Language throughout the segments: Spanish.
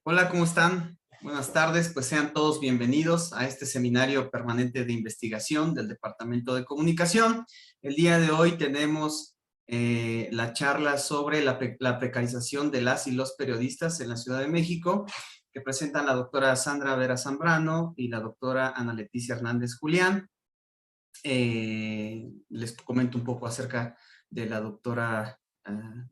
Hola, ¿cómo están? Buenas tardes, pues sean todos bienvenidos a este seminario permanente de investigación del Departamento de Comunicación. El día de hoy tenemos la charla sobre la precarización de las y los periodistas en la Ciudad de México, que presentan la doctora Sandra Vera Zambrano y la doctora Ana Leticia Hernández Julián. Les comento un poco acerca de la doctora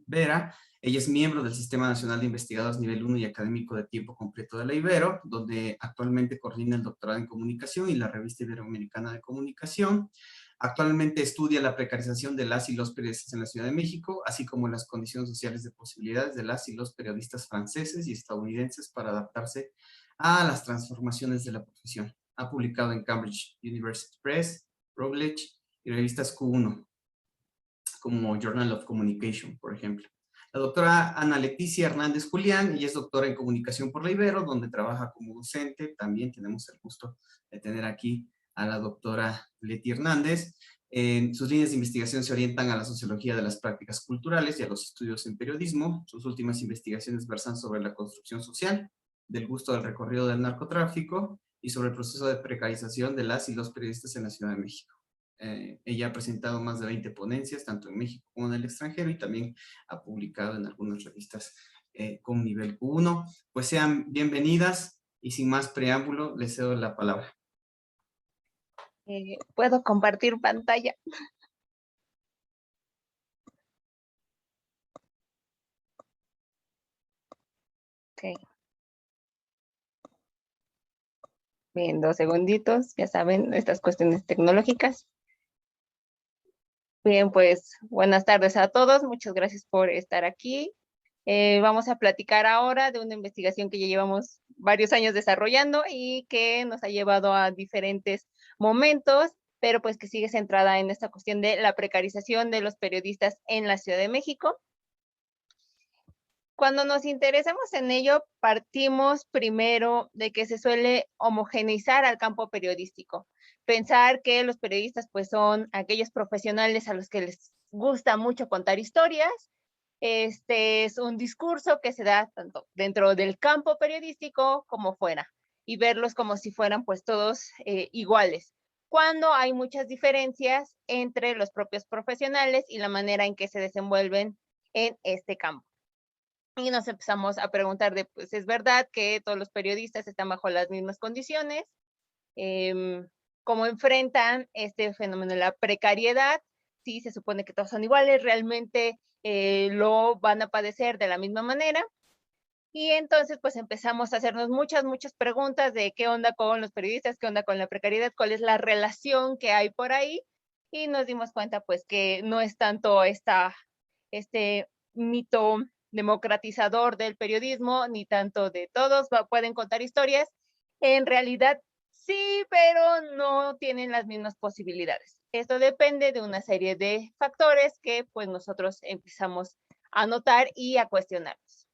Vera. Ella es miembro del Sistema Nacional de Investigadores Nivel 1 y académico de tiempo completo de la Ibero, donde actualmente coordina el doctorado en comunicación y la revista Iberoamericana de Comunicación. Actualmente estudia la precarización de las y los periodistas en la Ciudad de México, así como las condiciones sociales de posibilidades de las y los periodistas franceses y estadounidenses para adaptarse a las transformaciones de la profesión. Ha publicado en Cambridge University Press, Routledge y revistas Q1, como Journal of Communication, por ejemplo. La doctora Ana Leticia Hernández Julián, ella es doctora en comunicación por la Ibero, donde trabaja como docente. También tenemos el gusto de tener aquí a la doctora Leti Hernández. Sus líneas de investigación se orientan a la sociología de las prácticas culturales y a los estudios en periodismo. Sus últimas investigaciones versan sobre la construcción social, del gusto del recorrido del narcotráfico y sobre el proceso de precarización de las y los periodistas en la Ciudad de México. Ella ha presentado más de 20 ponencias, tanto en México como en el extranjero, y también ha publicado en algunas revistas con nivel Q1. Pues sean bienvenidas y sin más preámbulo, les cedo la palabra. ¿Puedo compartir pantalla? Ok. Bien, 2 segunditos, ya saben, estas cuestiones tecnológicas. Bien, pues buenas tardes a todos, muchas gracias por estar aquí. Vamos a platicar ahora de una investigación que ya llevamos varios años desarrollando y que nos ha llevado a diferentes momentos, pero pues que sigue centrada en esta cuestión de la precarización de los periodistas en la Ciudad de México. Cuando nos interesamos en ello, partimos primero de que se suele homogeneizar al campo periodístico. Pensar que los periodistas pues son aquellos profesionales a los que les gusta mucho contar historias. Este es un discurso que se da tanto dentro del campo periodístico como fuera, y verlos como si fueran pues todos iguales, cuando hay muchas diferencias entre los propios profesionales y la manera en que se desenvuelven en este campo. Y nos empezamos a preguntar de, pues, ¿es verdad que todos los periodistas están bajo las mismas condiciones? ¿Cómo enfrentan este fenómeno de la precariedad? Sí, se supone que todos son iguales, realmente lo van a padecer de la misma manera. Y entonces, pues, empezamos a hacernos muchas preguntas de qué onda con los periodistas, qué onda con la precariedad, cuál es la relación que hay por ahí. Y nos dimos cuenta, pues, que no es tanto este mito democratizador del periodismo, ni tanto de todos pueden contar historias. En realidad, sí, pero no tienen las mismas posibilidades. Esto depende de una serie de factores que pues nosotros empezamos a notar y a cuestionarnos.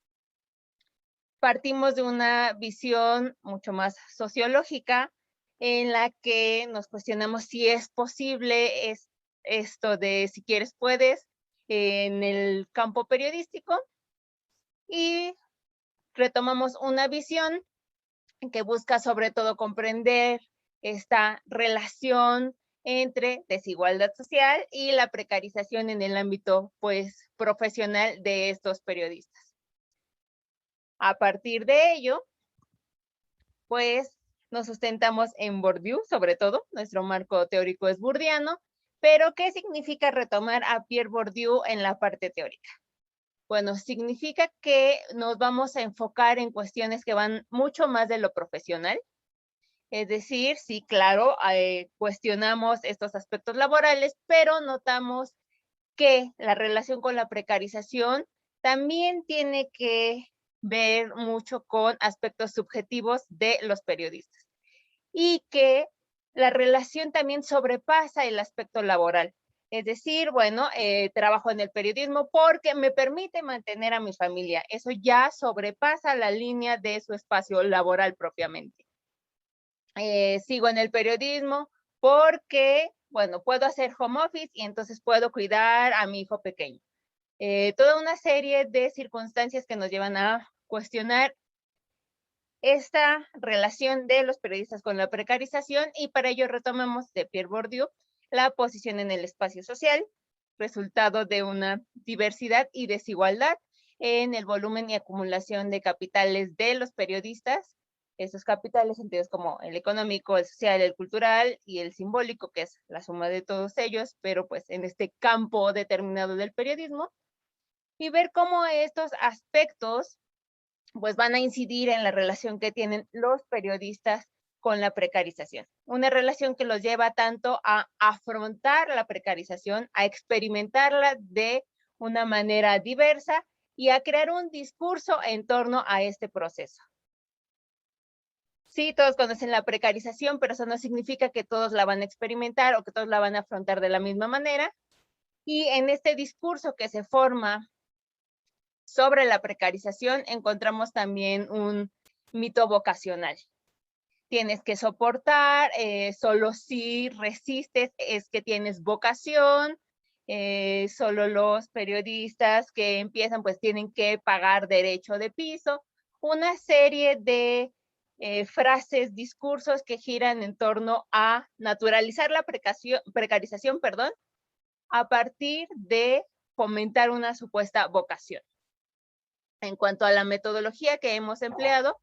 Partimos de una visión mucho más sociológica en la que nos cuestionamos si es posible esto de si quieres puedes en el campo periodístico, y retomamos una visión que busca sobre todo comprender esta relación entre desigualdad social y la precarización en el ámbito pues profesional de estos periodistas. A partir de ello, pues nos sustentamos en Bourdieu, sobre todo, nuestro marco teórico es bourdiano, pero ¿qué significa retomar a Pierre Bourdieu en la parte teórica? Bueno, significa que nos vamos a enfocar en cuestiones que van mucho más de lo profesional. Es decir, sí, claro, cuestionamos estos aspectos laborales, pero notamos que la relación con la precarización también tiene que ver mucho con aspectos subjetivos de los periodistas, y que la relación también sobrepasa el aspecto laboral. Es decir, bueno, trabajo en el periodismo porque me permite mantener a mi familia. Eso ya sobrepasa la línea de su espacio laboral propiamente. Sigo en el periodismo porque, bueno, puedo hacer home office y entonces puedo cuidar a mi hijo pequeño. Toda una serie de circunstancias que nos llevan a cuestionar esta relación de los periodistas con la precarización, y para ello retomamos de Pierre Bourdieu la posición en el espacio social, resultado de una diversidad y desigualdad en el volumen y acumulación de capitales de los periodistas. Esos capitales entendidos como el económico, el social, el cultural y el simbólico, que es la suma de todos ellos, pero pues en este campo determinado del periodismo, y ver cómo estos aspectos pues van a incidir en la relación que tienen los periodistas con la precarización. Una relación que los lleva tanto a afrontar la precarización, a experimentarla de una manera diversa y a crear un discurso en torno a este proceso. Sí, todos conocen la precarización, pero eso no significa que todos la van a experimentar o que todos la van a afrontar de la misma manera. Y en este discurso que se forma sobre la precarización encontramos también un mito vocacional. Tienes que soportar, solo si resistes es que tienes vocación, solo los periodistas que empiezan pues tienen que pagar derecho de piso, una serie de frases, discursos que giran en torno a naturalizar la precarización, perdón, a partir de fomentar una supuesta vocación. En cuanto a la metodología que hemos empleado,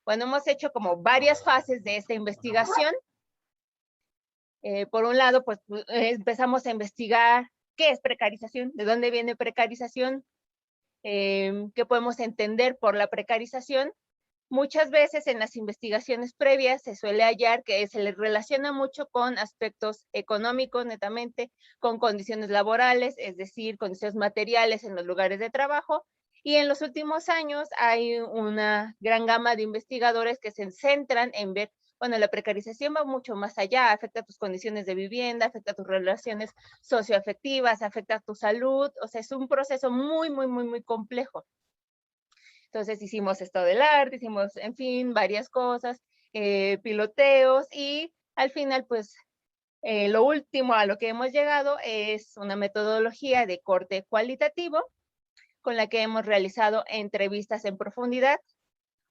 bueno, hemos hecho como varias fases de esta investigación. Por un lado, pues empezamos a investigar qué es precarización, de dónde viene precarización, qué podemos entender por la precarización. Muchas veces en las investigaciones previas se suele hallar que se les relaciona mucho con aspectos económicos netamente, con condiciones laborales, es decir, condiciones materiales en los lugares de trabajo. Y en los últimos años hay una gran gama de investigadores que se centran en ver, bueno, la precarización va mucho más allá, afecta tus condiciones de vivienda, afecta tus relaciones socioafectivas, afecta tu salud, o sea, es un proceso muy, muy, muy, muy complejo. Entonces hicimos esto del arte, hicimos, en fin, varias cosas, piloteos, y al final, pues, lo último a lo que hemos llegado es una metodología de corte cualitativo con la que hemos realizado entrevistas en profundidad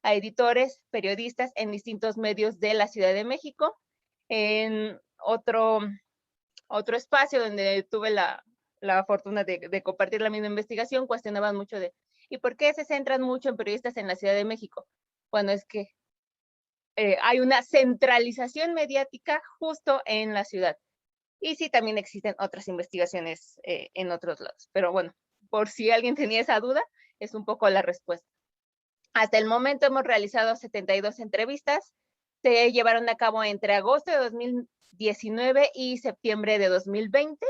a editores, periodistas en distintos medios de la Ciudad de México. En otro espacio donde tuve la fortuna de compartir la misma investigación, cuestionaban mucho de, ¿y por qué se centran mucho en periodistas en la Ciudad de México? Bueno, es que hay una centralización mediática justo en la ciudad. Y sí, también existen otras investigaciones en otros lados. Pero bueno, por si alguien tenía esa duda, es un poco la respuesta. Hasta el momento hemos realizado 72 entrevistas. Se llevaron a cabo entre agosto de 2019 y septiembre de 2020.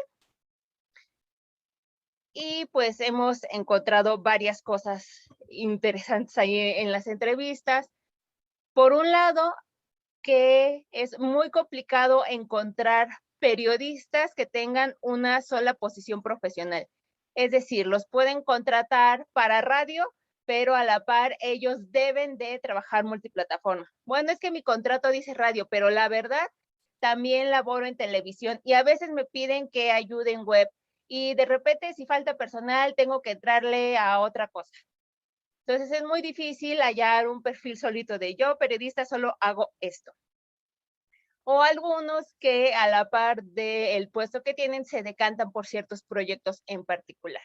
Y pues hemos encontrado varias cosas interesantes ahí en las entrevistas. Por un lado, que es muy complicado encontrar periodistas que tengan una sola posición profesional. Es decir, los pueden contratar para radio, pero a la par ellos deben de trabajar multiplataforma. Bueno, es que mi contrato dice radio, pero la verdad también laboro en televisión y a veces me piden que ayude en web y de repente si falta personal tengo que entrarle a otra cosa. Entonces es muy difícil hallar un perfil solito de yo, periodista, solo hago esto. O algunos que a la par del puesto que tienen se decantan por ciertos proyectos en particular.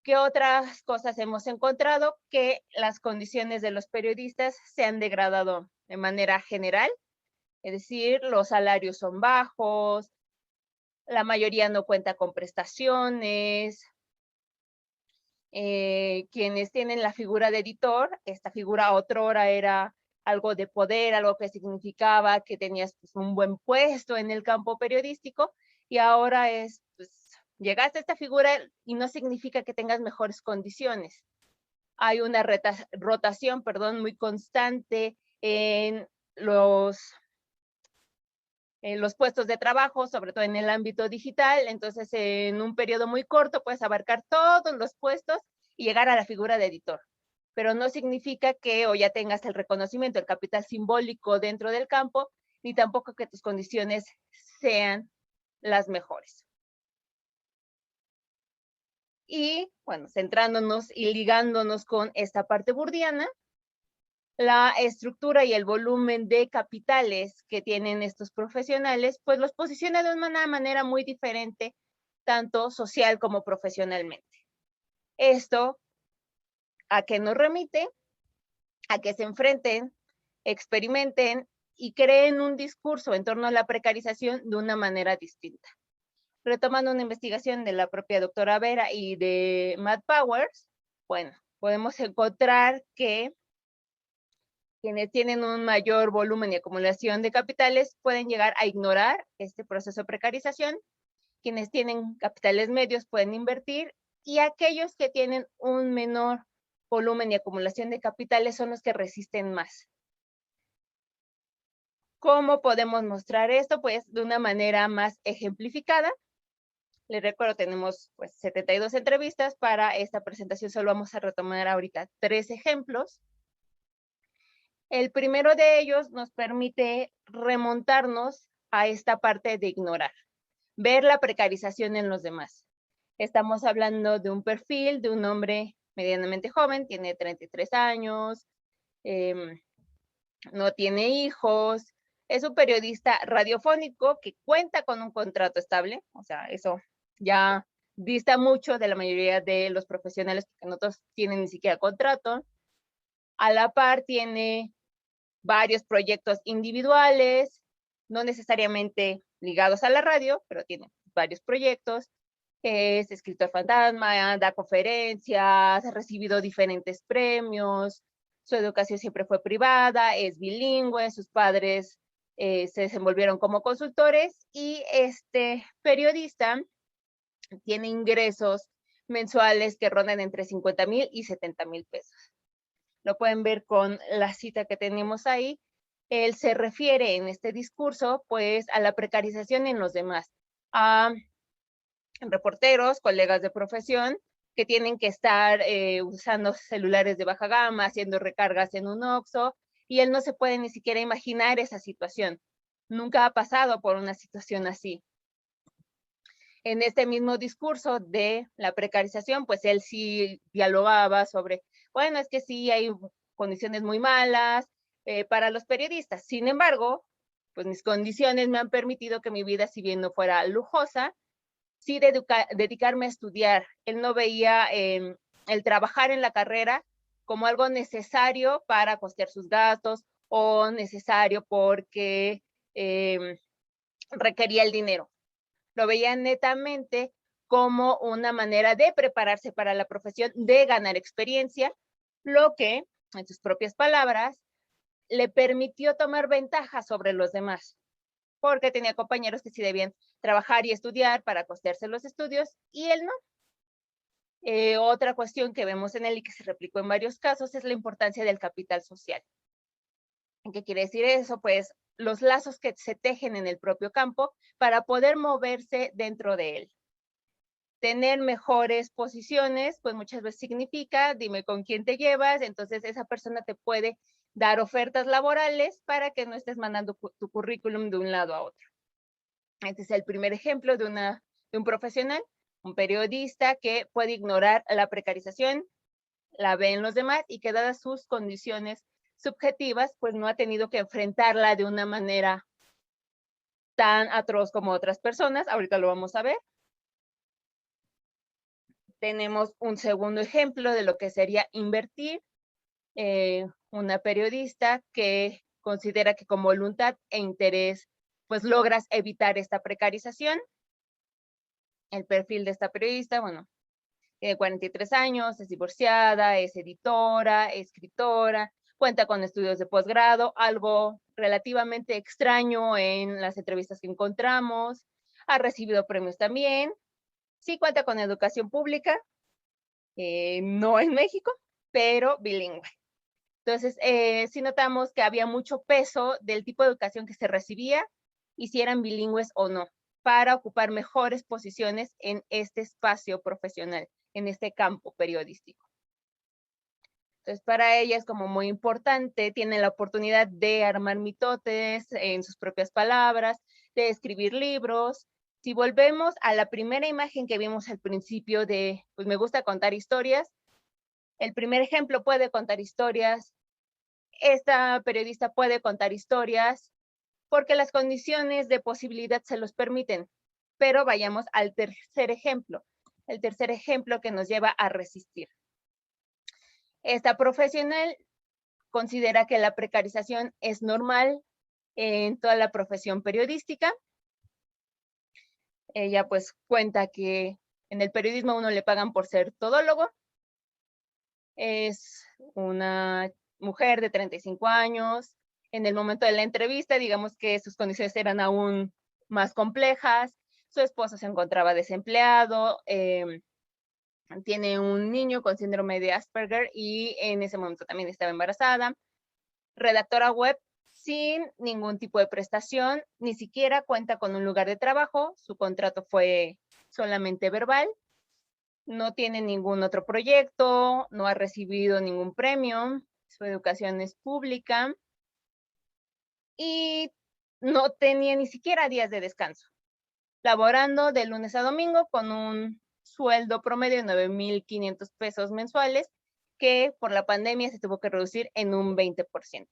¿Qué otras cosas hemos encontrado? Que las condiciones de los periodistas se han degradado de manera general, es decir, los salarios son bajos, la mayoría no cuenta con prestaciones, quienes tienen la figura de editor, esta figura otrora era algo de poder, algo que significaba que tenías pues, un buen puesto en el campo periodístico, y ahora es, pues, llegaste a esta figura y no significa que tengas mejores condiciones. Hay una rotación, perdón, muy constante en los puestos de trabajo, sobre todo en el ámbito digital. Entonces, en un periodo muy corto puedes abarcar todos los puestos y llegar a la figura de editor. Pero no significa que o ya tengas el reconocimiento, el capital simbólico dentro del campo, ni tampoco que tus condiciones sean las mejores. Y bueno, centrándonos y ligándonos con esta parte burdiana, la estructura y el volumen de capitales que tienen estos profesionales, pues los posiciona de una manera muy diferente, tanto social como profesionalmente. Esto, ¿a qué nos remite? A que se enfrenten, experimenten y creen un discurso en torno a la precarización de una manera distinta. Retomando una investigación de la propia doctora Vera y de Matt Powers, bueno, podemos encontrar que quienes tienen un mayor volumen y acumulación de capitales pueden llegar a ignorar este proceso de precarización. Quienes tienen capitales medios pueden invertir y aquellos que tienen un menor volumen y acumulación de capitales son los que resisten más. ¿Cómo podemos mostrar esto? Pues de una manera más ejemplificada. Les recuerdo, tenemos pues 72 entrevistas. Para esta presentación solo vamos a retomar ahorita 3 ejemplos. El primero de ellos nos permite remontarnos a esta parte de ignorar, ver la precarización en los demás. Estamos hablando de un perfil de un hombre medianamente joven, tiene 33 años, no tiene hijos, es un periodista radiofónico que cuenta con un contrato estable, o sea, eso ya dista mucho de la mayoría de los profesionales que no todos tienen ni siquiera contrato. A la par tiene varios proyectos individuales, no necesariamente ligados a la radio, pero tiene varios proyectos. Es escritor fantasma, da conferencias, ha recibido diferentes premios, su educación siempre fue privada, es bilingüe, sus padres se desenvolvieron como consultores y este periodista tiene ingresos mensuales que rondan entre 50,000 y 70,000 pesos. Lo pueden ver con la cita que tenemos ahí. Él se refiere en este discurso, pues, a la precarización en los demás, a reporteros, colegas de profesión, que tienen que estar usando celulares de baja gama, haciendo recargas en un Oxxo, y él no se puede ni siquiera imaginar esa situación. Nunca ha pasado por una situación así. En este mismo discurso de la precarización, pues él sí dialogaba sobre, bueno, es que sí hay condiciones muy malas para los periodistas. Sin embargo, pues mis condiciones me han permitido que mi vida, si bien no fuera lujosa, sí dedicarme a estudiar. Él no veía el trabajar en la carrera como algo necesario para costear sus gastos o necesario porque requería el dinero. Lo veía netamente como una manera de prepararse para la profesión, de ganar experiencia, lo que, en sus propias palabras, le permitió tomar ventaja sobre los demás, porque tenía compañeros que sí debían trabajar y estudiar para costearse los estudios, y él no. Otra cuestión que vemos en él y que se replicó en varios casos es la importancia del capital social. ¿Qué quiere decir eso? Pues los lazos que se tejen en el propio campo para poder moverse dentro de él. Tener mejores posiciones, pues muchas veces significa, dime con quién te llevas, entonces esa persona te puede dar ofertas laborales para que no estés mandando tu currículum de un lado a otro. Este es el primer ejemplo de un profesional, un periodista que puede ignorar la precarización, la ve en los demás y que dadas sus condiciones subjetivas, pues no ha tenido que enfrentarla de una manera tan atroz como otras personas. Ahorita lo vamos a ver. Tenemos un segundo ejemplo de lo que sería invertir. Una periodista que considera que con voluntad e interés, pues logras evitar esta precarización. El perfil de esta periodista, bueno, tiene 43 años, es divorciada, es editora, escritora, cuenta con estudios de posgrado, algo relativamente extraño en las entrevistas que encontramos, ha recibido premios también, sí cuenta con educación pública, no en México, pero bilingüe. Entonces, sí notamos que había mucho peso del tipo de educación que se recibía y si eran bilingües o no, para ocupar mejores posiciones en este espacio profesional, en este campo periodístico. Entonces, para ella es como muy importante, tiene la oportunidad de armar mitotes en sus propias palabras, de escribir libros. Si volvemos a la primera imagen que vimos al principio de, pues me gusta contar historias, el primer ejemplo puede contar historias, esta periodista puede contar historias porque las condiciones de posibilidad se los permiten. Pero vayamos al tercer ejemplo, el tercer ejemplo que nos lleva a resistir. Esta profesional considera que la precarización es normal en toda la profesión periodística. Ella pues cuenta que en el periodismo a uno le pagan por ser todólogo. Es una mujer de 35 años. En el momento de la entrevista, digamos que sus condiciones eran aún más complejas. Su esposo se encontraba desempleado, tiene un niño con síndrome de Asperger y en ese momento también estaba embarazada. Redactora web sin ningún tipo de prestación, ni siquiera cuenta con un lugar de trabajo, su contrato fue solamente verbal, no tiene ningún otro proyecto, no ha recibido ningún premio, su educación es pública y no tenía ni siquiera días de descanso, laborando de lunes a domingo con un sueldo promedio de 9,500 pesos mensuales, que por la pandemia se tuvo que reducir en un 20%.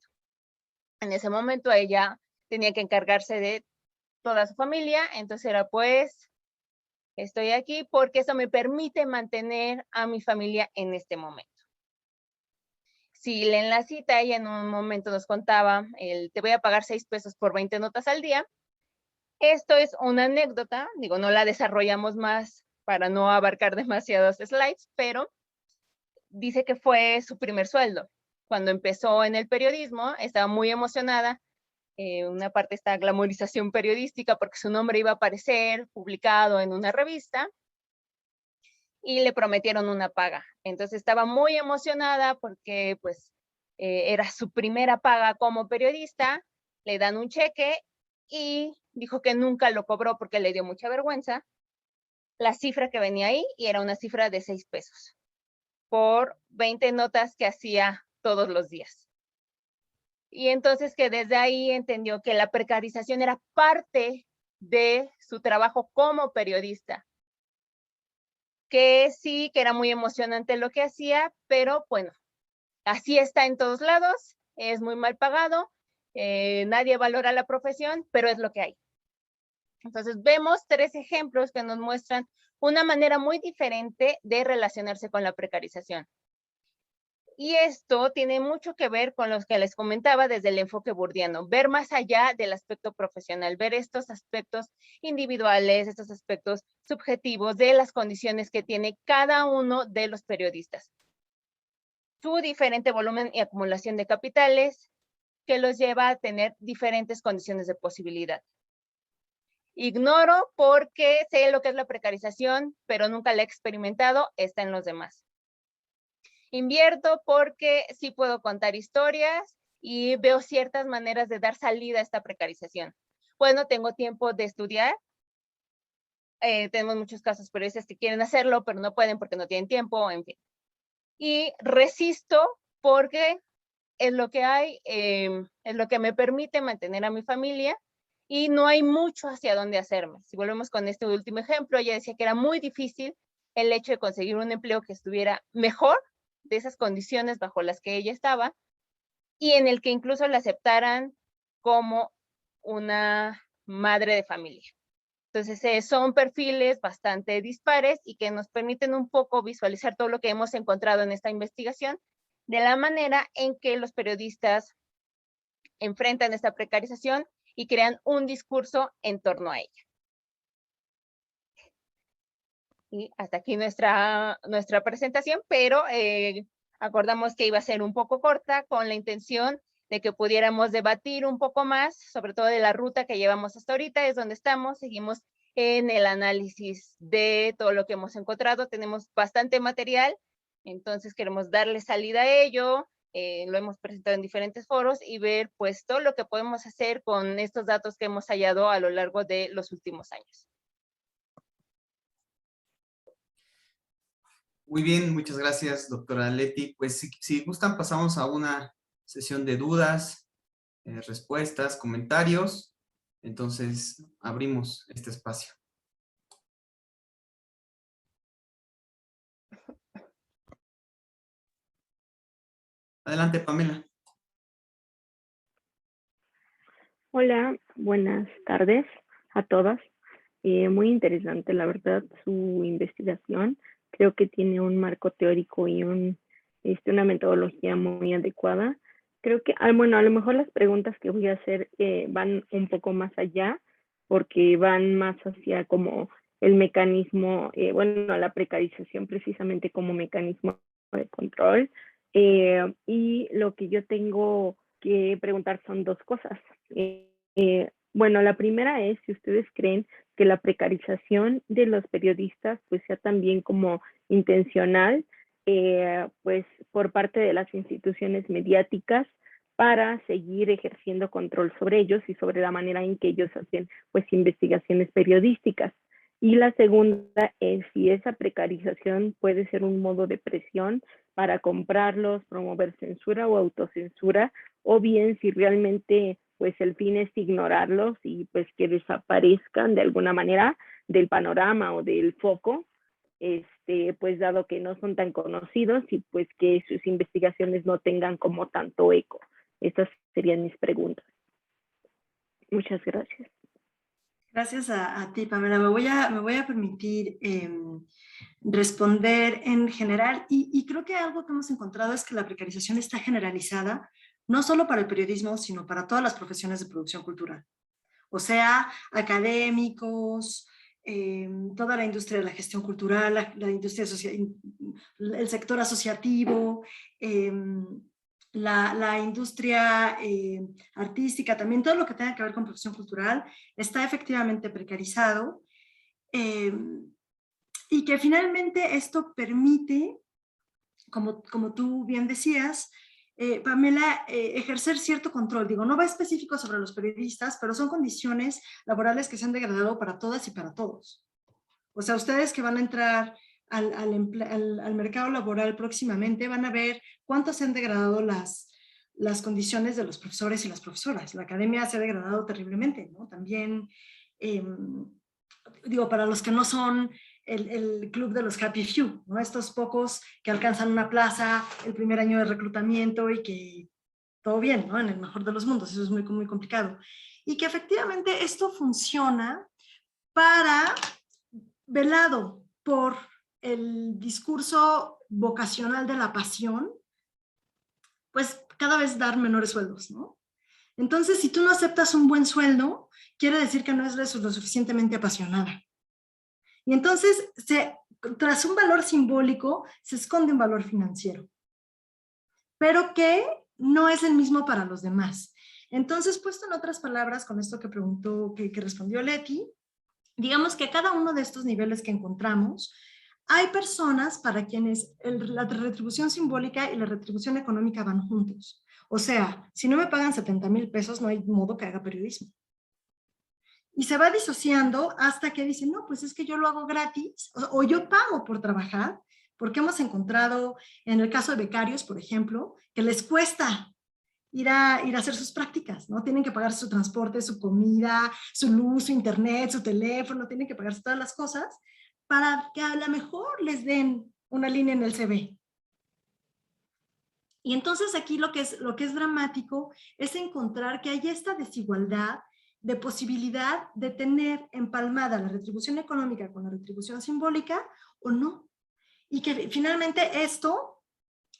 En ese momento ella tenía que encargarse de toda su familia, entonces era pues, estoy aquí porque eso me permite mantener a mi familia en este momento. Si leen la cita, ella en un momento nos contaba, te voy a pagar 6 pesos por 20 notas al día. Esto es una anécdota, digo, no la desarrollamos más para no abarcar demasiados slides, pero dice que fue su primer sueldo. Cuando empezó en el periodismo, estaba muy emocionada. Una parte esta glamorización periodística porque su nombre iba a aparecer publicado en una revista y le prometieron una paga. Entonces estaba muy emocionada porque pues era su primera paga como periodista, le dan un cheque y dijo que nunca lo cobró porque le dio mucha vergüenza la cifra que venía ahí y era una cifra de 6 pesos por 20 notas que hacía todos los días. Y entonces que desde ahí entendió que la precarización era parte de su trabajo como periodista, que sí, que era muy emocionante lo que hacía, pero bueno, así está en todos lados, es muy mal pagado, nadie valora la profesión, pero es lo que hay. Entonces vemos 3 ejemplos que nos muestran una manera muy diferente de relacionarse con la precarización. Y esto tiene mucho que ver con los que les comentaba desde el enfoque burdiano, ver más allá del aspecto profesional, ver estos aspectos individuales, estos aspectos subjetivos de las condiciones que tiene cada uno de los periodistas. Su diferente volumen y acumulación de capitales que los lleva a tener diferentes condiciones de posibilidad. Ignoro porque sé lo que es la precarización, pero nunca la he experimentado, está en los demás. Invierto porque sí puedo contar historias y veo ciertas maneras de dar salida a esta precarización. Bueno, tengo tiempo de estudiar. Tenemos muchos casos periodistas que quieren hacerlo, pero no pueden porque no tienen tiempo, en fin. Y resisto porque es lo que hay, es lo que me permite mantener a mi familia y no hay mucho hacia dónde hacerme. Si volvemos con este último ejemplo, ella decía que era muy difícil el hecho de conseguir un empleo que estuviera mejor de esas condiciones bajo las que ella estaba y en el que incluso la aceptaran como una madre de familia. Entonces, son perfiles bastante dispares y que nos permiten un poco visualizar todo lo que hemos encontrado en esta investigación de la manera en que los periodistas enfrentan esta precarización y crean un discurso en torno a ella. Y hasta aquí nuestra presentación, pero acordamos que iba a ser un poco corta con la intención de que pudiéramos debatir un poco más, sobre todo de la ruta que llevamos hasta ahorita, es donde estamos, seguimos en el análisis de todo lo que hemos encontrado, tenemos bastante material, entonces queremos darle salida a ello, lo hemos presentado en diferentes foros y ver pues todo lo que podemos hacer con estos datos que hemos hallado a lo largo de los últimos años. Muy bien, muchas gracias, doctora Leti. Pues si gustan, pasamos a una sesión de dudas, respuestas, comentarios. Entonces, abrimos este espacio. Adelante, Pamela. Hola, buenas tardes a todas. Muy interesante, la verdad, su investigación. Creo que tiene un marco teórico y una metodología muy adecuada. Creo que, bueno, a lo mejor las preguntas que voy a hacer van un poco más allá, porque van más hacia como el mecanismo, bueno, la precarización precisamente como mecanismo de control. Y lo que yo tengo que preguntar son dos cosas. Bueno, la primera es si ustedes creen que la precarización de los periodistas pues sea también como intencional, pues por parte de las instituciones mediáticas para seguir ejerciendo control sobre ellos y sobre la manera en que ellos hacen pues investigaciones periodísticas. Y la segunda es si esa precarización puede ser un modo de presión para comprarlos, promover censura o autocensura, o bien si realmente pues el fin es ignorarlos y pues que desaparezcan de alguna manera del panorama o del foco, pues dado que no son tan conocidos y pues que sus investigaciones no tengan como tanto eco. Estas serían mis preguntas. Muchas gracias. Gracias a ti, Pamela. Me voy a permitir responder en general y creo que algo que hemos encontrado es que la precarización está generalizada, no solo para el periodismo, sino para todas las profesiones de producción cultural. O sea, académicos, toda la industria de la gestión cultural, la industria el sector asociativo, la industria artística, también todo lo que tenga que ver con producción cultural está efectivamente precarizado, y que finalmente esto permite, como tú bien decías, Pamela, ejercer cierto control. Digo, no va específico sobre los periodistas, pero son condiciones laborales que se han degradado para todas y para todos. O sea, ustedes que van a entrar al mercado laboral próximamente van a ver cuánto se han degradado las condiciones de los profesores y las profesoras. La academia se ha degradado terriblemente, ¿no? También, digo, para los que no son el club de los happy few, ¿no? Estos pocos que alcanzan una plaza el primer año de reclutamiento y que todo bien, ¿no? En el mejor de los mundos, eso es muy, muy complicado. Y que efectivamente esto funciona para, velado por el discurso vocacional de la pasión, pues cada vez dar menores sueldos, ¿no? Entonces, si tú no aceptas un buen sueldo, quiere decir que no eres lo suficientemente apasionada. Y entonces, tras un valor simbólico, se esconde un valor financiero, pero que no es el mismo para los demás. Entonces, puesto en otras palabras, con esto que preguntó, que respondió Leti, digamos que a cada uno de estos niveles que encontramos, hay personas para quienes la retribución simbólica y la retribución económica van juntos. O sea, si no me pagan 70,000 pesos, no hay modo que haga periodismo. Y se va disociando hasta que dicen, no, pues es que yo lo hago gratis, o yo pago por trabajar, porque hemos encontrado, en el caso de becarios, por ejemplo, que les cuesta ir a hacer sus prácticas, ¿no? Tienen que pagar su transporte, su comida, su luz, su internet, su teléfono, tienen que pagarse todas las cosas para que a lo mejor les den una línea en el CV. Y entonces aquí lo que es dramático es encontrar que hay esta desigualdad de posibilidad de tener empalmada la retribución económica con la retribución simbólica o no. Y que finalmente esto,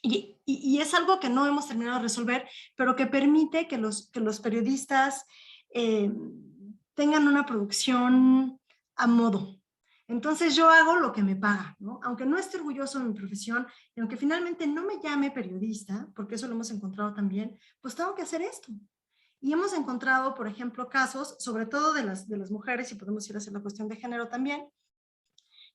y es algo que no hemos terminado de resolver, pero que permite que los periodistas tengan una producción a modo. Entonces yo hago lo que me paga, ¿no? Aunque no esté orgulloso de mi profesión, y aunque finalmente no me llame periodista, porque eso lo hemos encontrado también, pues tengo que hacer esto. Y hemos encontrado, por ejemplo, casos, sobre todo de las mujeres, y podemos ir a hacer la cuestión de género también,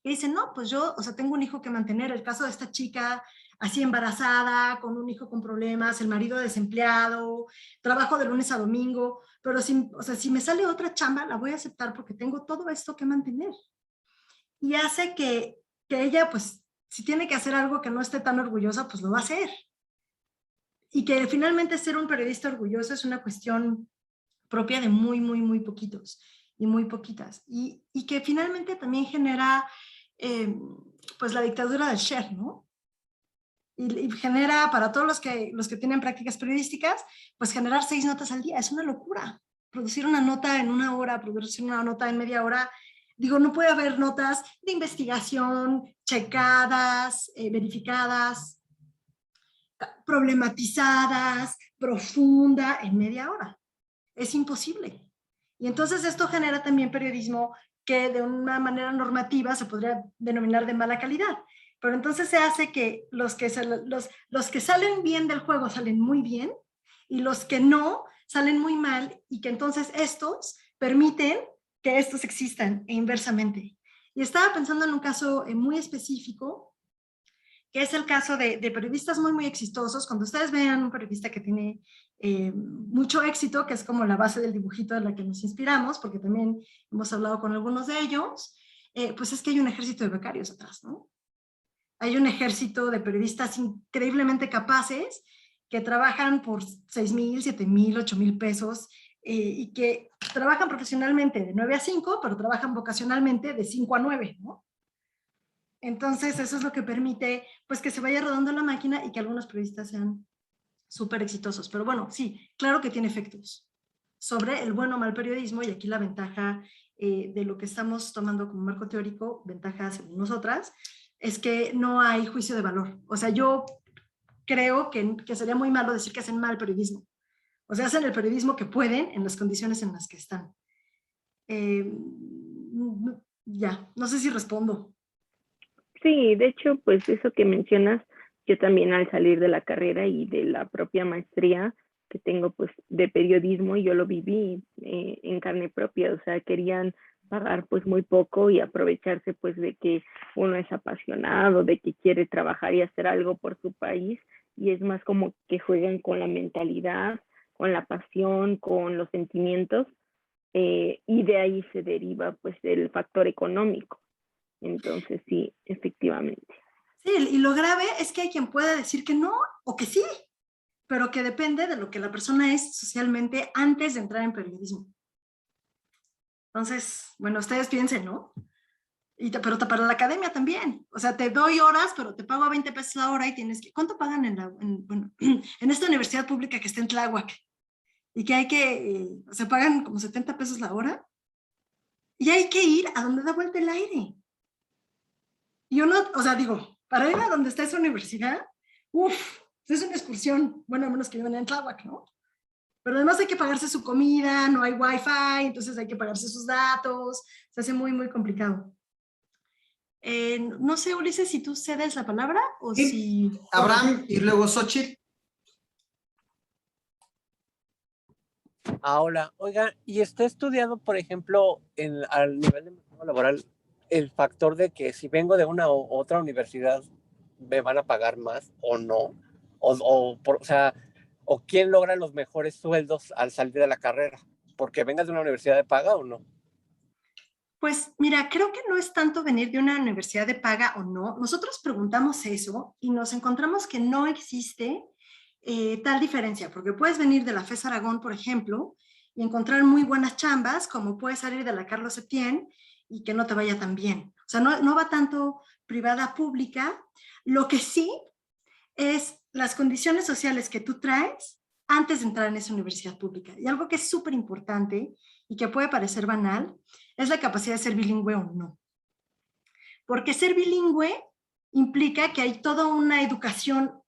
que dicen, no, pues yo, o sea, tengo un hijo que mantener. El caso de esta chica así embarazada, con un hijo con problemas, el marido desempleado, trabajo de lunes a domingo, pero si me sale otra chamba, la voy a aceptar porque tengo todo esto que mantener. Y hace que ella, pues, si tiene que hacer algo que no esté tan orgullosa, pues lo va a hacer. Y que finalmente ser un periodista orgulloso es una cuestión propia de muy, muy, muy poquitos y muy poquitas. Y que finalmente también genera, pues, la dictadura del share, ¿no? Y genera para todos los que tienen prácticas periodísticas, pues generar 6 notas al día, es una locura. producir una nota en 1 hora, producir una nota en media hora. Digo, no puede haber notas de investigación, checadas, verificadas, problematizadas, profunda, en media hora. Es imposible. Y entonces esto genera también periodismo que de una manera normativa se podría denominar de mala calidad. Pero entonces se hace que los que salen bien del juego salen muy bien y los que no salen muy mal, y que entonces estos permiten que estos existan e inversamente. Y estaba pensando en un caso muy específico, que es el caso de periodistas muy, muy exitosos. Cuando ustedes vean un periodista que tiene mucho éxito, que es como la base del dibujito de la que nos inspiramos, porque también hemos hablado con algunos de ellos, pues es que hay un ejército de becarios atrás, ¿no? Hay un ejército de periodistas increíblemente capaces que trabajan por 6,000, 7,000, 8,000 pesos y que trabajan profesionalmente de 9 a 5, pero trabajan vocacionalmente de 5 a 9, ¿no? Entonces eso es lo que permite pues que se vaya rodando la máquina y que algunos periodistas sean súper exitosos. Pero bueno, sí, claro que tiene efectos sobre el buen o mal periodismo, y aquí la ventaja de lo que estamos tomando como marco teórico, ventaja según nosotras, es que no hay juicio de valor. O sea, yo creo que sería muy malo decir que hacen mal periodismo. O sea, hacen el periodismo que pueden en las condiciones en las que están. Ya, no sé si respondo. Sí, de hecho, pues eso que mencionas, yo también al salir de la carrera y de la propia maestría que tengo pues de periodismo, yo lo viví en carne propia. O sea, querían pagar pues muy poco y aprovecharse pues de que uno es apasionado, de que quiere trabajar y hacer algo por su país, y es más como que juegan con la mentalidad, con la pasión, con los sentimientos, y de ahí se deriva pues el factor económico. Entonces sí, efectivamente. Sí, y lo grave es que hay quien puede decir que no o que sí, pero que depende de lo que la persona es socialmente antes de entrar en periodismo. Entonces, bueno, ustedes piensen, ¿no? Pero para la academia también. O sea, te doy horas, pero te pago a 20 pesos la hora y tienes que... ¿Cuánto pagan bueno, en esta universidad pública que está en Tláhuac? Y que hay que... se pagan como 70 pesos la hora. Y hay que ir a donde da vuelta el aire. Y uno, o sea, digo, para ir a donde está esa universidad, es una excursión. Bueno, a menos que vivan en Tláhuac, ¿no? Pero además hay que pagarse su comida, no hay wifi, entonces hay que pagarse sus datos. Se hace muy, muy complicado. No sé, Ulises, si tú cedes la palabra o sí. si... Abraham y luego Xochitl. Hola, oiga, ¿y está estudiado, por ejemplo, al nivel de mercado laboral, el factor de que si vengo de una u otra universidad me van a pagar más o no? O sea, ¿o quién logra los mejores sueldos al salir de la carrera? ¿Porque vengas de una universidad de paga o no? Pues mira, creo que no es tanto venir de una universidad de paga o no. Nosotros preguntamos eso y nos encontramos que no existe tal diferencia, porque puedes venir de la FES Aragón, por ejemplo, y encontrar muy buenas chambas, como puedes salir de la Carlos Septién y que no te vaya tan bien. O sea, no va tanto privada pública. Lo que sí es las condiciones sociales que tú traes antes de entrar en esa universidad pública. Y algo que es súper importante y que puede parecer banal es la capacidad de ser bilingüe o no. Porque ser bilingüe implica que hay toda una educación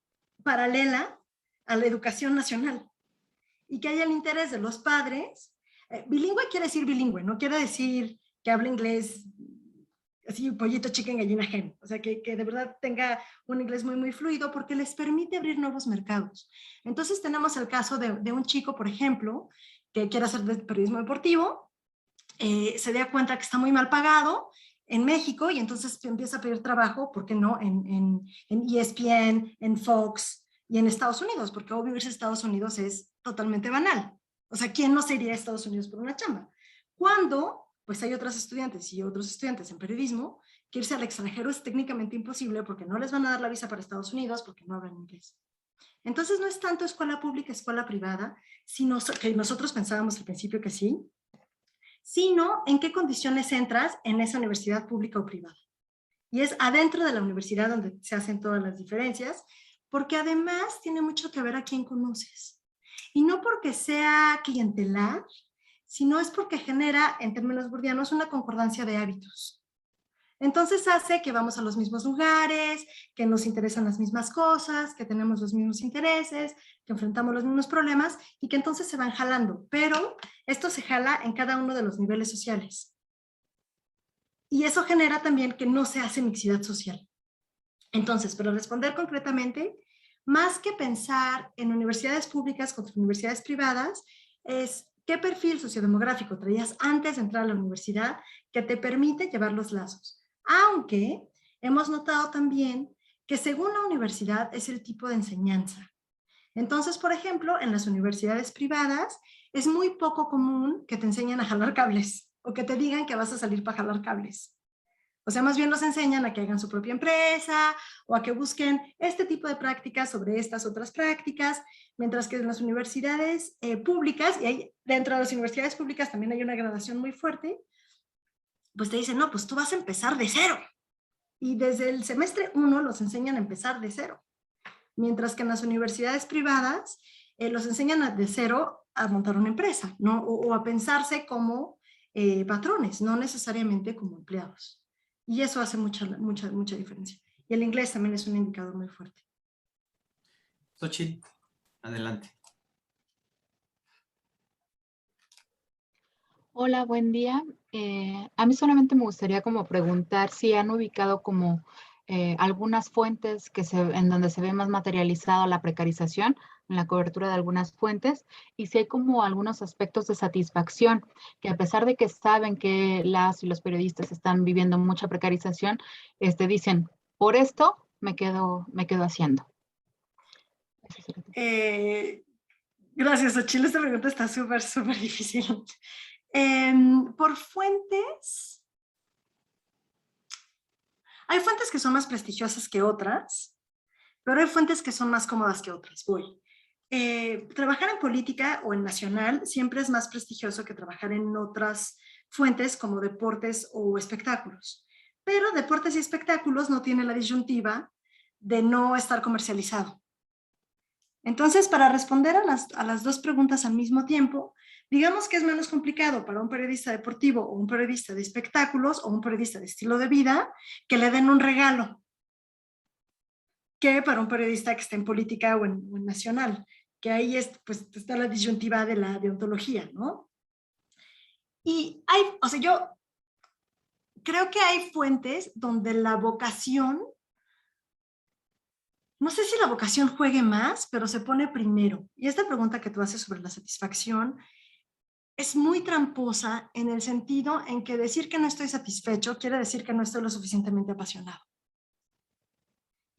paralela a la educación nacional y que haya el interés de los padres. Bilingüe quiere decir bilingüe, no quiere decir que hable inglés así pollito, chicken, gallina, gen. O sea, que de verdad tenga un inglés muy, muy fluido, porque les permite abrir nuevos mercados. Entonces tenemos el caso de un chico, por ejemplo, que quiere hacer periodismo deportivo, se da cuenta que está muy mal pagado en México y entonces empieza a pedir trabajo, ¿por qué no? En ESPN, en Fox y en Estados Unidos, porque obvio irse a Estados Unidos es totalmente banal. O sea, ¿quién no se iría a Estados Unidos por una chamba? Cuando pues hay otros estudiantes y otros estudiantes en periodismo que irse al extranjero es técnicamente imposible porque no les van a dar la visa para Estados Unidos porque no hablan inglés. Entonces no es tanto escuela pública, escuela privada, sino que nosotros pensábamos al principio que sí, sino en qué condiciones entras en esa universidad pública o privada. Y es adentro de la universidad donde se hacen todas las diferencias, porque además tiene mucho que ver a quién conoces. Y no porque sea clientelar, sino es porque genera, en términos burdianos, una concordancia de hábitos. Entonces hace que vamos a los mismos lugares, que nos interesan las mismas cosas, que tenemos los mismos intereses, que enfrentamos los mismos problemas y que entonces se van jalando. Pero esto se jala en cada uno de los niveles sociales. Y eso genera también que no se hace mixidad social. Entonces, para responder concretamente, más que pensar en universidades públicas contra universidades privadas, es qué perfil sociodemográfico traías antes de entrar a la universidad que te permite llevar los lazos. Aunque hemos notado también que según la universidad es el tipo de enseñanza. Entonces, por ejemplo, en las universidades privadas es muy poco común que te enseñen a jalar cables o que te digan que vas a salir para jalar cables. O sea, más bien los enseñan a que hagan su propia empresa o a que busquen este tipo de prácticas sobre estas otras prácticas, mientras que en las universidades públicas, y ahí, dentro de las universidades públicas también hay una gradación muy fuerte, pues te dicen, no, pues tú vas a empezar de cero. Y desde el semestre 1 los enseñan a empezar de cero. Mientras que en las universidades privadas los enseñan de cero a montar una empresa, ¿no? O a pensarse como patrones, no necesariamente como empleados. Y eso hace mucha diferencia. Y el inglés también es un indicador muy fuerte. Xochitl, adelante. Hola, buen día. A mí solamente me gustaría como preguntar si han ubicado como algunas fuentes en donde se ve más materializada la precarización, en la cobertura de algunas fuentes, y si hay como algunos aspectos de satisfacción, que a pesar de que saben que las y los periodistas están viviendo mucha precarización, dicen, por esto me quedo haciendo. Gracias, Xochitl. Esta pregunta está súper difícil. Por fuentes, hay fuentes que son más prestigiosas que otras, pero hay fuentes que son más cómodas que otras. Trabajar en política o en nacional siempre es más prestigioso que trabajar en otras fuentes como deportes o espectáculos. Pero deportes y espectáculos no tienen la disyuntiva de no estar comercializado. Entonces, para responder a las dos preguntas al mismo tiempo, digamos que es menos complicado para un periodista deportivo o un periodista de espectáculos o un periodista de estilo de vida que le den un regalo que para un periodista que esté en política o en nacional, que ahí pues, está la disyuntiva de la deontología, ¿no? Y yo creo que hay fuentes donde la vocación, no sé si la vocación juegue más, pero se pone primero. Y esta pregunta que tú haces sobre la satisfacción es muy tramposa en el sentido en que decir que no estoy satisfecho quiere decir que no estoy lo suficientemente apasionado.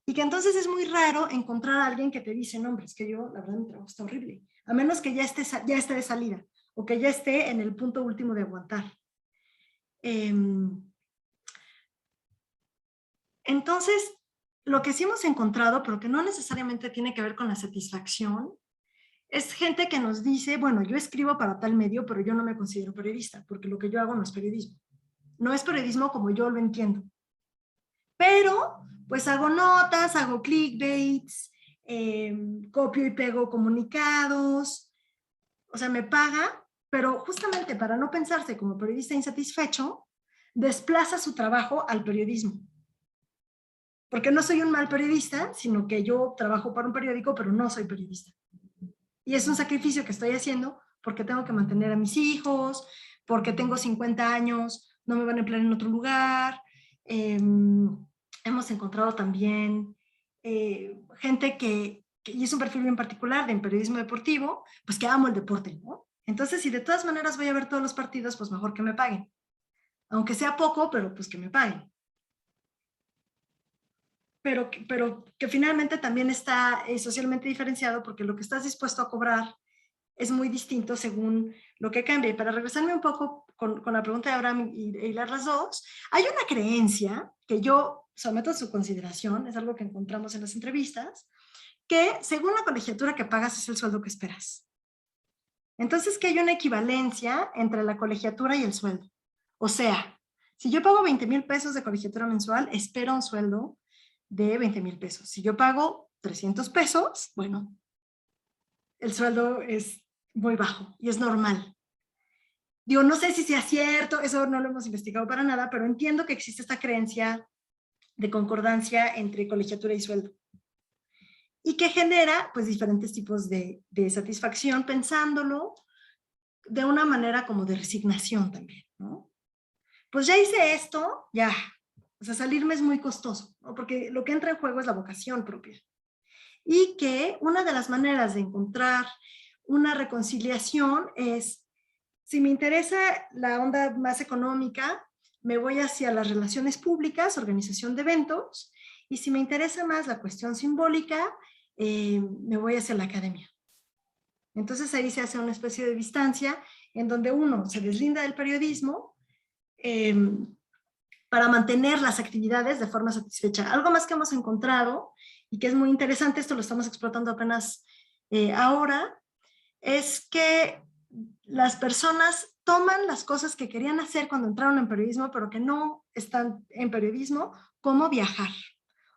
Y que entonces es muy raro encontrar a alguien que te dice, no, hombre, es que yo, la verdad, mi trabajo está horrible. A menos que ya esté de salida o que ya esté en el punto último de aguantar. Entonces, lo que sí hemos encontrado, pero que no necesariamente tiene que ver con la satisfacción, es gente que nos dice, bueno, yo escribo para tal medio, pero yo no me considero periodista, porque lo que yo hago no es periodismo. No es periodismo como yo lo entiendo. Pero, pues hago notas, hago clickbaits, copio y pego comunicados, o sea, me paga, pero justamente para no pensarse como periodista insatisfecho, desplaza su trabajo al periodismo. Porque no soy un mal periodista, sino que yo trabajo para un periódico, pero no soy periodista. Y es un sacrificio que estoy haciendo porque tengo que mantener a mis hijos, porque tengo 50 años, no me van a emplear en otro lugar. Hemos encontrado también gente y es un perfil bien particular de periodismo deportivo, pues que amo el deporte, ¿no? Entonces, si de todas maneras voy a ver todos los partidos, pues mejor que me paguen. Aunque sea poco, pero pues que me paguen. Pero que finalmente también está socialmente diferenciado porque lo que estás dispuesto a cobrar es muy distinto según lo que cambie. Y para regresarme un poco con la pregunta de Abraham y hilar las dos, hay una creencia que yo someto a su consideración, es algo que encontramos en las entrevistas, que según la colegiatura que pagas es el sueldo que esperas. Entonces que hay una equivalencia entre la colegiatura y el sueldo. O sea, si yo pago 20,000 pesos de colegiatura mensual, espero un sueldo de 20,000 pesos. Si yo pago 300 pesos, bueno, el sueldo es muy bajo y es normal. Digo, no sé si sea cierto, eso no lo hemos investigado para nada, pero entiendo que existe esta creencia de concordancia entre colegiatura y sueldo. Y que genera pues diferentes tipos de satisfacción pensándolo de una manera como de resignación también, ¿no? Pues ya hice esto, ya. O sea, salirme es muy costoso, ¿no? Porque lo que entra en juego es la vocación propia. Y que una de las maneras de encontrar una reconciliación es, si me interesa la onda más económica, me voy hacia las relaciones públicas, organización de eventos, y si me interesa más la cuestión simbólica, me voy hacia la academia. Entonces ahí se hace una especie de distancia en donde uno se deslinda del periodismo para mantener las actividades de forma satisfecha. Algo más que hemos encontrado y que es muy interesante, esto lo estamos explotando apenas ahora, es que las personas toman las cosas que querían hacer cuando entraron en periodismo, pero que no están en periodismo, como viajar,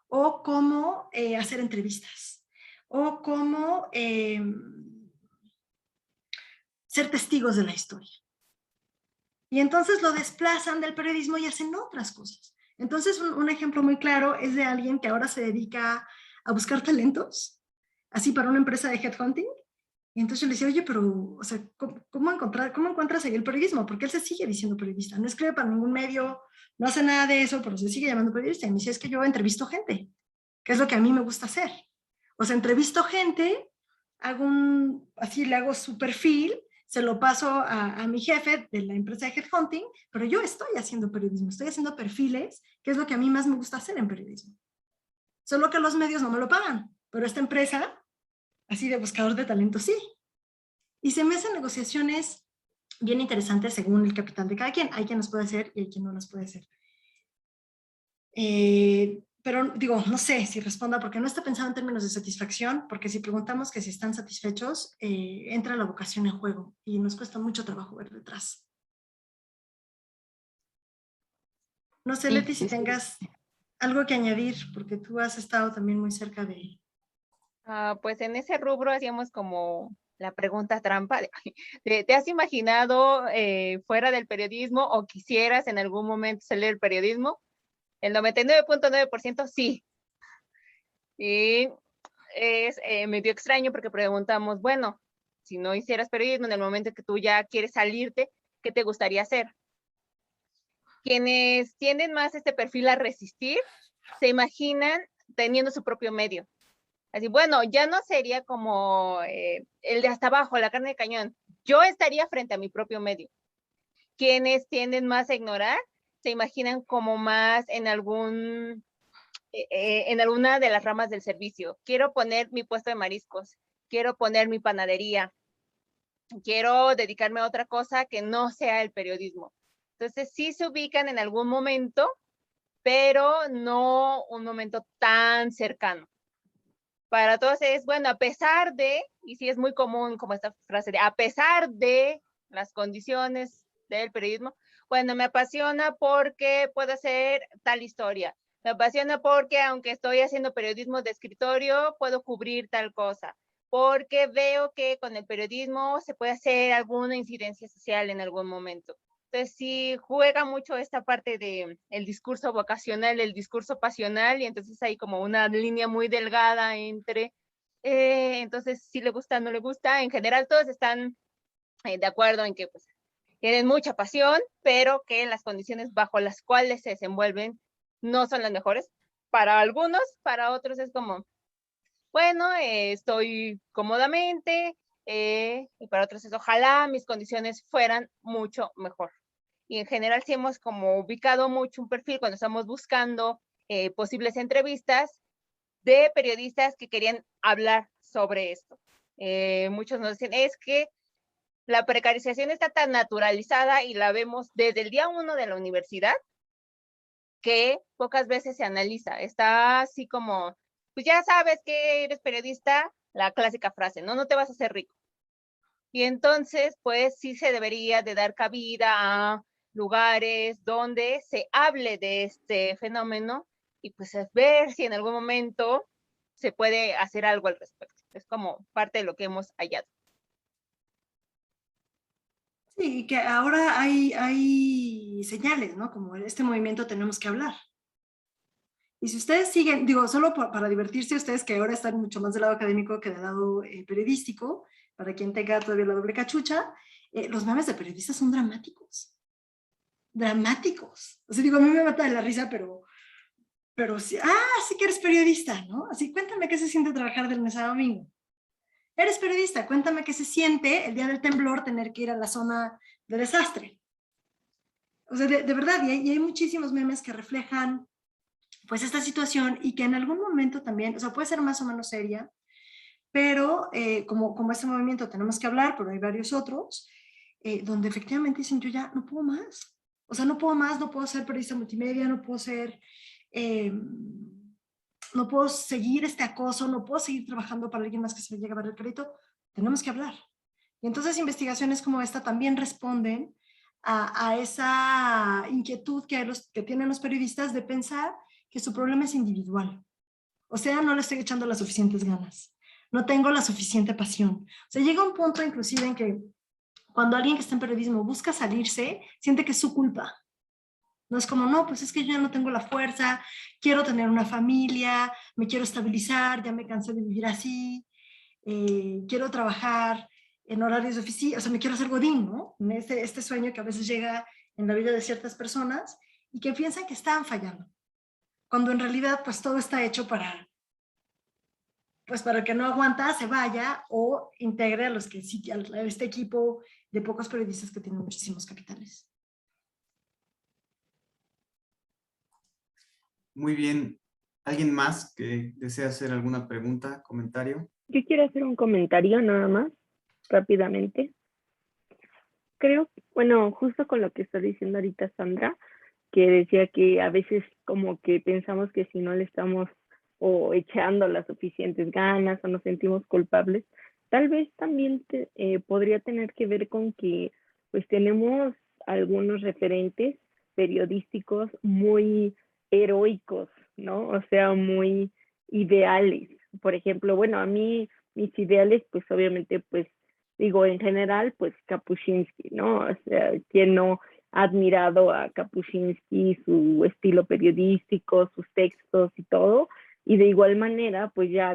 o como hacer entrevistas, o como ser testigos de la historia. Y entonces lo desplazan del periodismo y hacen otras cosas. Entonces un ejemplo muy claro es de alguien que ahora se dedica a buscar talentos, así para una empresa de headhunting. Y entonces yo le decía, oye, pero, o sea, ¿cómo encuentras ahí el periodismo? Porque él se sigue diciendo periodista, no escribe para ningún medio, no hace nada de eso, pero se sigue llamando periodista. Y me dice, es que yo entrevisto gente, que es lo que a mí me gusta hacer. O sea, entrevisto gente, así le hago su perfil, se lo paso a mi jefe de la empresa de headhunting, pero yo estoy haciendo periodismo, estoy haciendo perfiles, que es lo que a mí más me gusta hacer en periodismo. Solo que los medios no me lo pagan, pero esta empresa, así de buscador de talento, sí. Y se me hacen negociaciones bien interesantes según el capital de cada quien. Hay quien las puede hacer y hay quien no las puede hacer. Pero digo, no sé si responda porque no está pensado en términos de satisfacción, porque si preguntamos que si están satisfechos, entra la vocación en juego y nos cuesta mucho trabajo ver detrás. No sé, Sí, Leti, si sí, sí. tengas algo que añadir, porque tú has estado también muy cerca de... Pues en ese rubro hacíamos como la pregunta trampa. ¿Te has imaginado fuera del periodismo o quisieras en algún momento salir del periodismo? El 99.9% sí. Y es medio extraño porque preguntamos, bueno, si no hicieras periodismo en el momento que tú ya quieres salirte, ¿qué te gustaría hacer? Quienes tienden más este perfil a resistir, se imaginan teniendo su propio medio. Así, bueno, ya no sería como el de hasta abajo, la carne de cañón. Yo estaría frente a mi propio medio. Quienes tienden más a ignorar, se imaginan como más en en alguna de las ramas del servicio. Quiero poner mi puesto de mariscos, quiero poner mi panadería, quiero dedicarme a otra cosa que no sea el periodismo. Entonces sí se ubican en algún momento, pero no un momento tan cercano. Para todos es, bueno, a pesar de, y sí es muy común como esta frase de, a pesar de las condiciones del periodismo, bueno, me apasiona porque puedo hacer tal historia. Me apasiona porque, aunque estoy haciendo periodismo de escritorio, puedo cubrir tal cosa. Porque veo que con el periodismo se puede hacer alguna incidencia social en algún momento. Entonces, sí juega mucho esta parte de el discurso vocacional, el discurso pasional, y entonces hay como una línea muy delgada entre, entonces, si le gusta, no le gusta. En general, todos están de acuerdo en que pues, tienen mucha pasión, pero que las condiciones bajo las cuales se desenvuelven no son las mejores. Para algunos, para otros es como, bueno, estoy cómodamente, y para otros es, ojalá mis condiciones fueran mucho mejor. Y en general sí hemos como ubicado mucho un perfil cuando estamos buscando posibles entrevistas de periodistas que querían hablar sobre esto. Muchos nos dicen, es que la precarización está tan naturalizada y la vemos desde el día 1 de la universidad que pocas veces se analiza. Está así como, pues ya sabes que eres periodista, la clásica frase, ¿no? No te vas a hacer rico. Y entonces, pues sí se debería de dar cabida a lugares donde se hable de este fenómeno y pues ver si en algún momento se puede hacer algo al respecto. Es como parte de lo que hemos hallado. Sí, y que ahora hay señales, ¿no? Como este movimiento tenemos que hablar. Y si ustedes siguen, digo, solo para divertirse, ustedes que ahora están mucho más del lado académico que del lado periodístico, para quien tenga todavía la doble cachucha, los memes de periodistas son dramáticos. Dramáticos. O sea, digo, a mí me mata de la risa, pero sí, sí que eres periodista, ¿no? Así, cuéntame qué se siente trabajar del lunes a domingo. Eres periodista, cuéntame qué se siente el día del temblor tener que ir a la zona de desastre. O sea, de verdad, y hay muchísimos memes que reflejan pues esta situación y que en algún momento también, o sea, puede ser más o menos seria, pero como este movimiento tenemos que hablar, pero hay varios otros, donde efectivamente dicen, yo ya no puedo más. O sea, no puedo más, no puedo ser periodista multimedia, no puedo ser, no puedo seguir este acoso, no puedo seguir trabajando para alguien más que se me llegue a ver el crédito. Tenemos que hablar. Y entonces investigaciones como esta también responden a esa inquietud que tienen los periodistas de pensar que su problema es individual. O sea, no le estoy echando las suficientes ganas. No tengo la suficiente pasión. O sea, llega un punto inclusive en que cuando alguien que está en periodismo busca salirse, siente que es su culpa. No es como, no, pues es que yo ya no tengo la fuerza, quiero tener una familia, me quiero estabilizar, ya me cansé de vivir así, quiero trabajar en horarios de oficina, o sea, me quiero hacer godín, ¿no? Este sueño que a veces llega en la vida de ciertas personas y que piensan que están fallando, cuando en realidad pues todo está hecho pues para el que no aguanta se vaya o integre a los que sí, a este equipo de pocos periodistas que tienen muchísimos capitales. Muy bien. ¿Alguien más que desea hacer alguna pregunta, comentario? Yo quiero hacer un comentario nada más, rápidamente. Creo, bueno, justo con lo que está diciendo ahorita Sandra, que decía que a veces como que pensamos que si no le estamos o echando las suficientes ganas o nos sentimos culpables, tal vez también podría tener que ver con que pues tenemos algunos referentes periodísticos muy heroicos, ¿no? O sea, muy ideales. Por ejemplo, bueno, a mí mis ideales pues obviamente pues digo en general pues Kapuscinski, ¿no? O sea, quien no ha admirado a Kapuscinski, su estilo periodístico, sus textos y todo, y de igual manera, pues ya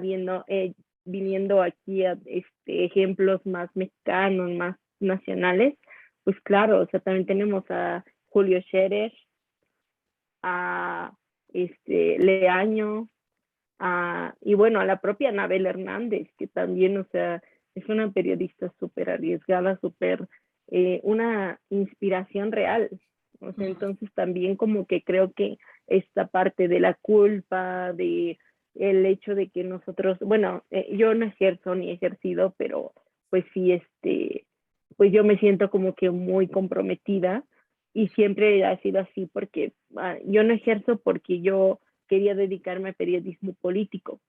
viniendo aquí a ejemplos más mexicanos, más nacionales, pues claro, o sea, también tenemos a Julio Scherer, a Leaño, y bueno, a la propia Anabel Hernández, que también, o sea, es una periodista súper arriesgada, súper, una inspiración real. O sea, entonces también como que creo que esta parte de la culpa, de el hecho de que nosotros, bueno, yo no ejerzo ni he ejercido, pero pues sí, pues yo me siento como que muy comprometida y siempre ha sido así porque yo no ejerzo porque yo quería dedicarme a periodismo político.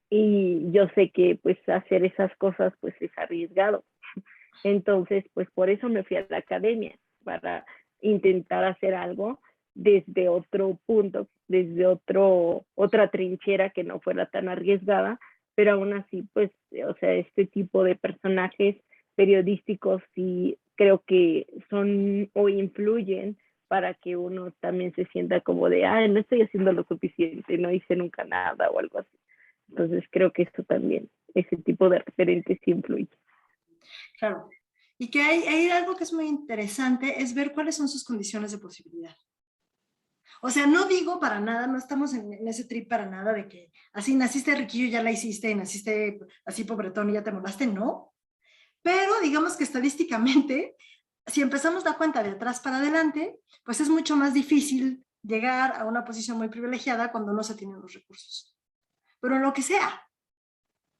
Y yo sé que pues hacer esas cosas pues es arriesgado. Entonces pues por eso me fui a la academia, para intentar hacer algo desde otro punto, desde otra trinchera que no fuera tan arriesgada, pero aún así pues, o sea, este tipo de personajes periodísticos sí creo que son o influyen para que uno también se sienta como de, no estoy haciendo lo suficiente, no hice nunca nada o algo así. Entonces creo que esto también, ese tipo de referentes sí influye. Claro. Y que hay algo que es muy interesante, es ver cuáles son sus condiciones de posibilidad. O sea, no digo para nada, no estamos en ese trip para nada de que así naciste riquillo, ya la hiciste, naciste así pobretón y ya te molaste, no. Pero digamos que estadísticamente, si empezamos la cuenta de atrás para adelante, pues es mucho más difícil llegar a una posición muy privilegiada cuando no se tienen los recursos. Pero en lo que sea,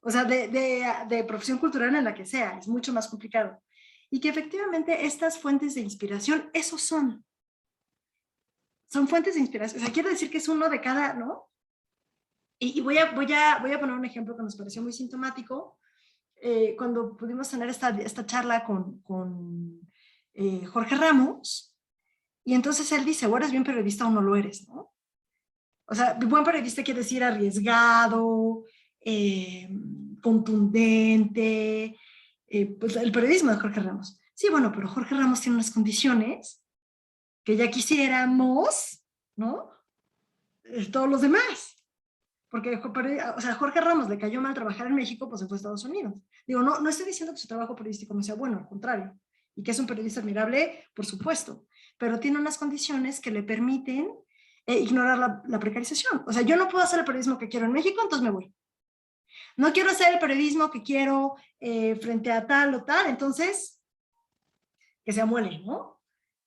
o sea, de profesión cultural en la que sea, es mucho más complicado. Y que efectivamente estas fuentes de inspiración, esos son fuentes de inspiración. O sea, quiere decir que es uno de cada, ¿no? Y voy a poner un ejemplo que nos pareció muy sintomático. Cuando pudimos tener esta charla con Jorge Ramos, y entonces él dice, o eres bien periodista o no lo eres, ¿no? O sea, buen periodista quiere decir arriesgado, contundente, pues el periodismo de Jorge Ramos. Sí, bueno, pero Jorge Ramos tiene unas condiciones que ya quisiéramos, ¿no? Todos los demás. Porque, o sea, Jorge Ramos le cayó mal trabajar en México, pues se fue a Estados Unidos. Digo, no estoy diciendo que su trabajo periodístico no sea bueno, al contrario. Y que es un periodista admirable, por supuesto. Pero tiene unas condiciones que le permiten ignorar la precarización. O sea, yo no puedo hacer el periodismo que quiero en México, entonces me voy. No quiero hacer el periodismo que quiero frente a tal o tal, entonces que se amuele, ¿no?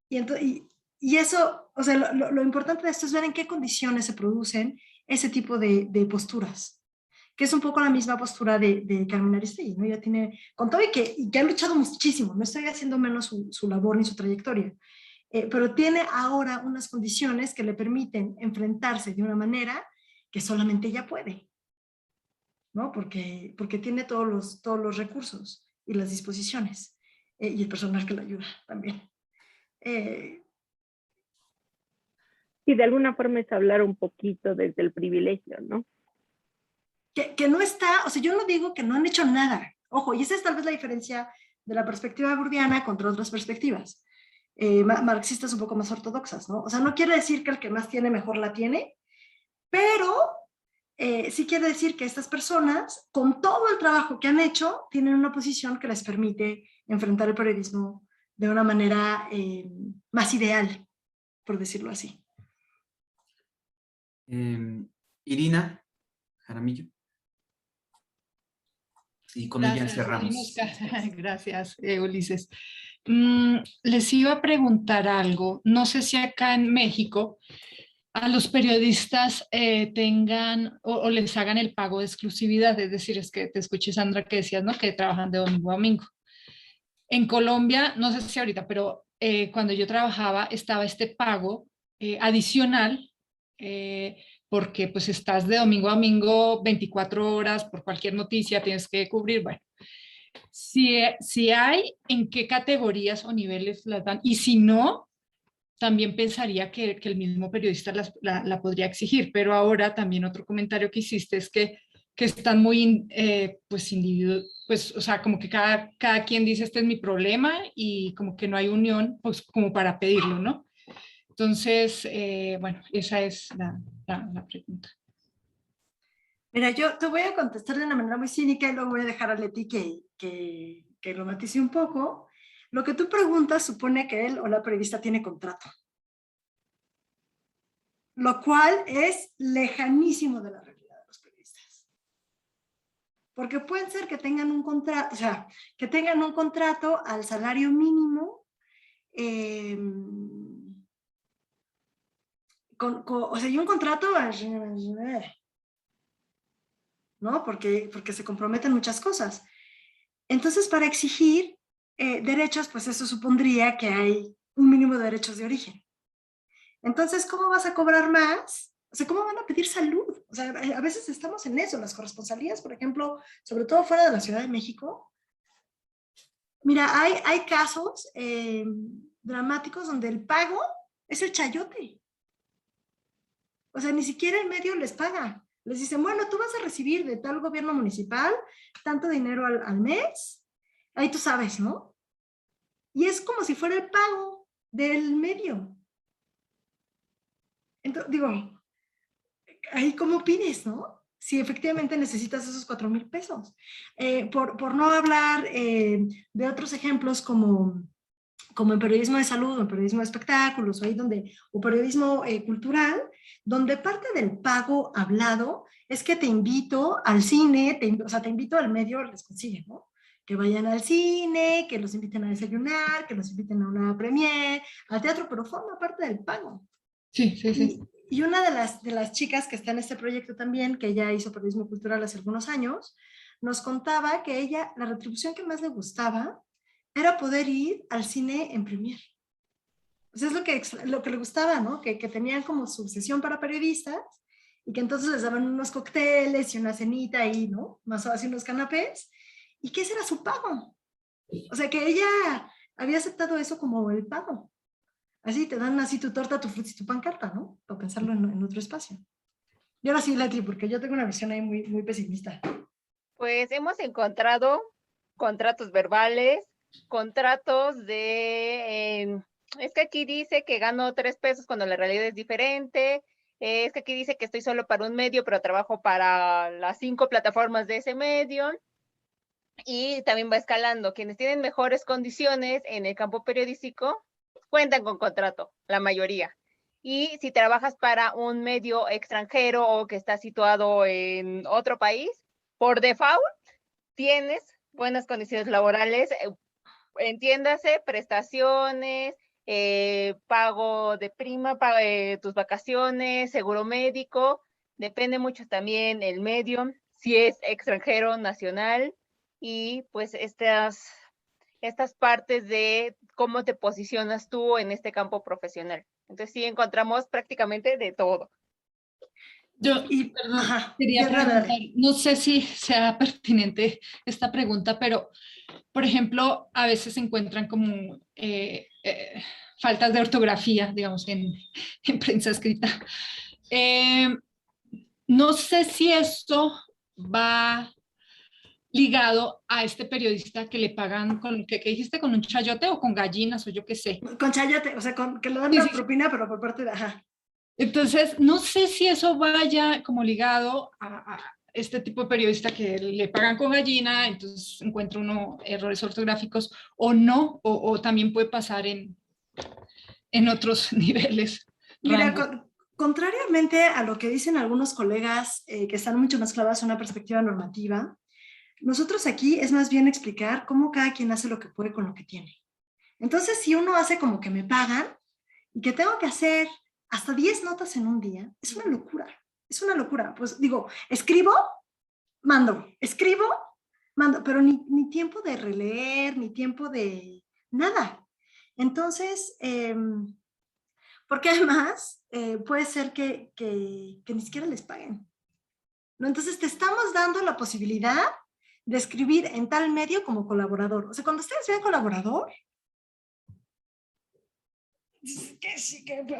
Y eso, o sea, lo importante de esto es ver en qué condiciones se producen ese tipo de posturas, que es un poco la misma postura de Carmen Aristegui, ¿no? Ella tiene, con todo y que ha luchado muchísimo, no estoy haciendo menos su labor ni su trayectoria, pero tiene ahora unas condiciones que le permiten enfrentarse de una manera que solamente ella puede, ¿no? Porque tiene todos los recursos y las disposiciones, y el personal que la ayuda también. Y de alguna forma es hablar un poquito desde el privilegio, ¿no? Que no está, o sea, yo no digo que no han hecho nada. Ojo, y esa es tal vez la diferencia de la perspectiva burdiana contra otras perspectivas marxistas un poco más ortodoxas, ¿no? O sea, no quiere decir que el que más tiene mejor la tiene, pero sí quiere decir que estas personas, con todo el trabajo que han hecho, tienen una posición que les permite enfrentar el periodismo de una manera más ideal, por decirlo así. Irina Jaramillo. Y con ella cerramos. Gracias, Ulises. Les iba a preguntar algo. No sé si acá en México a los periodistas tengan o les hagan el pago de exclusividad. Es decir, es que te escuché, Sandra, que decías, ¿no? Que trabajan de domingo a domingo. En Colombia, no sé si ahorita, pero cuando yo trabajaba estaba este pago adicional porque pues estás de domingo a domingo 24 horas por cualquier noticia, tienes que cubrir, bueno. Si hay, ¿en qué categorías o niveles las dan? Y si no, también pensaría que el mismo periodista la podría exigir, pero ahora también otro comentario que hiciste es que están muy, pues, pues, o sea, como que cada quien dice, este es mi problema y como que no hay unión, pues, como para pedirlo, ¿no? Entonces, bueno, esa es la pregunta. Mira, yo te voy a contestar de una manera muy cínica y luego voy a dejar a Leti que lo matice un poco. Lo que tú preguntas supone que él o la periodista tiene contrato, lo cual es lejanísimo de la realidad de los periodistas. Porque pueden ser que tengan un contrato, o sea, que tengan un contrato al salario mínimo, o sea, y un contrato, ¿no? Porque se comprometen muchas cosas. Entonces, para exigir derechos, pues eso supondría que hay un mínimo de derechos de origen. Entonces, ¿cómo vas a cobrar más? O sea, ¿cómo van a pedir salud? O sea, a veces estamos en eso, las corresponsalías, por ejemplo, sobre todo fuera de la Ciudad de México. Mira, hay casos dramáticos donde el pago es el chayote. O sea, ni siquiera el medio les paga. Les dicen, bueno, tú vas a recibir de tal gobierno municipal tanto dinero al mes. Ahí tú sabes, ¿no? Y es como si fuera el pago del medio. Entonces, digo, ahí cómo pides, ¿no? Si efectivamente necesitas esos 4,000 pesos. Por no hablar de otros ejemplos como en periodismo de salud, o en periodismo de espectáculos, o periodismo cultural, donde parte del pago hablado es que te invito al cine, o sea, te invito al medio, les consigue, ¿no? Que vayan al cine, que los inviten a desayunar, que los inviten a una premiere, al teatro, pero forma parte del pago. Sí, sí, sí. Y una de las chicas que está en este proyecto también, que ella hizo periodismo cultural hace algunos años, nos contaba que ella, la retribución que más le gustaba era poder ir al cine en premiere. Pues es lo que le gustaba, ¿no? Que tenían como su sesión para periodistas y que entonces les daban unos cócteles y una cenita ahí, ¿no? Más o así unos canapés, y que ese era su pago. O sea, que ella había aceptado eso como el pago. Así te dan así tu torta, tu fruta y tu pancarta, ¿no? Para pensarlo en otro espacio. Y ahora sí, Leti, porque yo tengo una visión ahí muy, muy pesimista. Pues hemos encontrado contratos verbales, contratos de, es que aquí dice que gano 3 pesos cuando la realidad es diferente, es que aquí dice que estoy solo para un medio, pero trabajo para las 5 plataformas de ese medio, y también va escalando. Quienes tienen mejores condiciones en el campo periodístico cuentan con contrato, la mayoría. Y si trabajas para un medio extranjero o que está situado en otro país, por default tienes buenas condiciones laborales, entiéndase, prestaciones, pago de prima, tus vacaciones, seguro médico, depende mucho también el medio, si es extranjero, nacional, y pues estas partes de cómo te posicionas tú en este campo profesional. Entonces sí encontramos prácticamente de todo. Yo, Y, perdón, ajá, quería dale, preguntar, dale. no sé si sea pertinente esta pregunta, pero, por ejemplo, a veces se encuentran como faltas de ortografía, digamos, en prensa escrita. No sé si esto va ligado a este periodista que le pagan con, ¿qué dijiste? ¿Con un chayote o con gallinas o yo qué sé? Con chayote, o sea, que le dan Sí, una sí, sí. propina, pero por parte de, ajá. Entonces, no sé si eso vaya como ligado a este tipo de periodista que le pagan con gallina, entonces encuentra uno errores ortográficos o no, o también puede pasar en otros niveles, Mira, rangos. contrariamente a lo que dicen algunos colegas que están mucho más clavados en una perspectiva normativa, nosotros aquí es más bien explicar cómo cada quien hace lo que puede con lo que tiene. Entonces, si uno hace como que me pagan y que tengo que hacer hasta 10 notas en un día, es una locura. Es una locura. Pues digo, escribo, escribo, mando, pero ni tiempo de releer, ni tiempo de nada. Entonces, porque además puede ser que ni siquiera les paguen, ¿no? Entonces te estamos dando la posibilidad de escribir en tal medio como colaborador. O sea, cuando ustedes vean colaborador,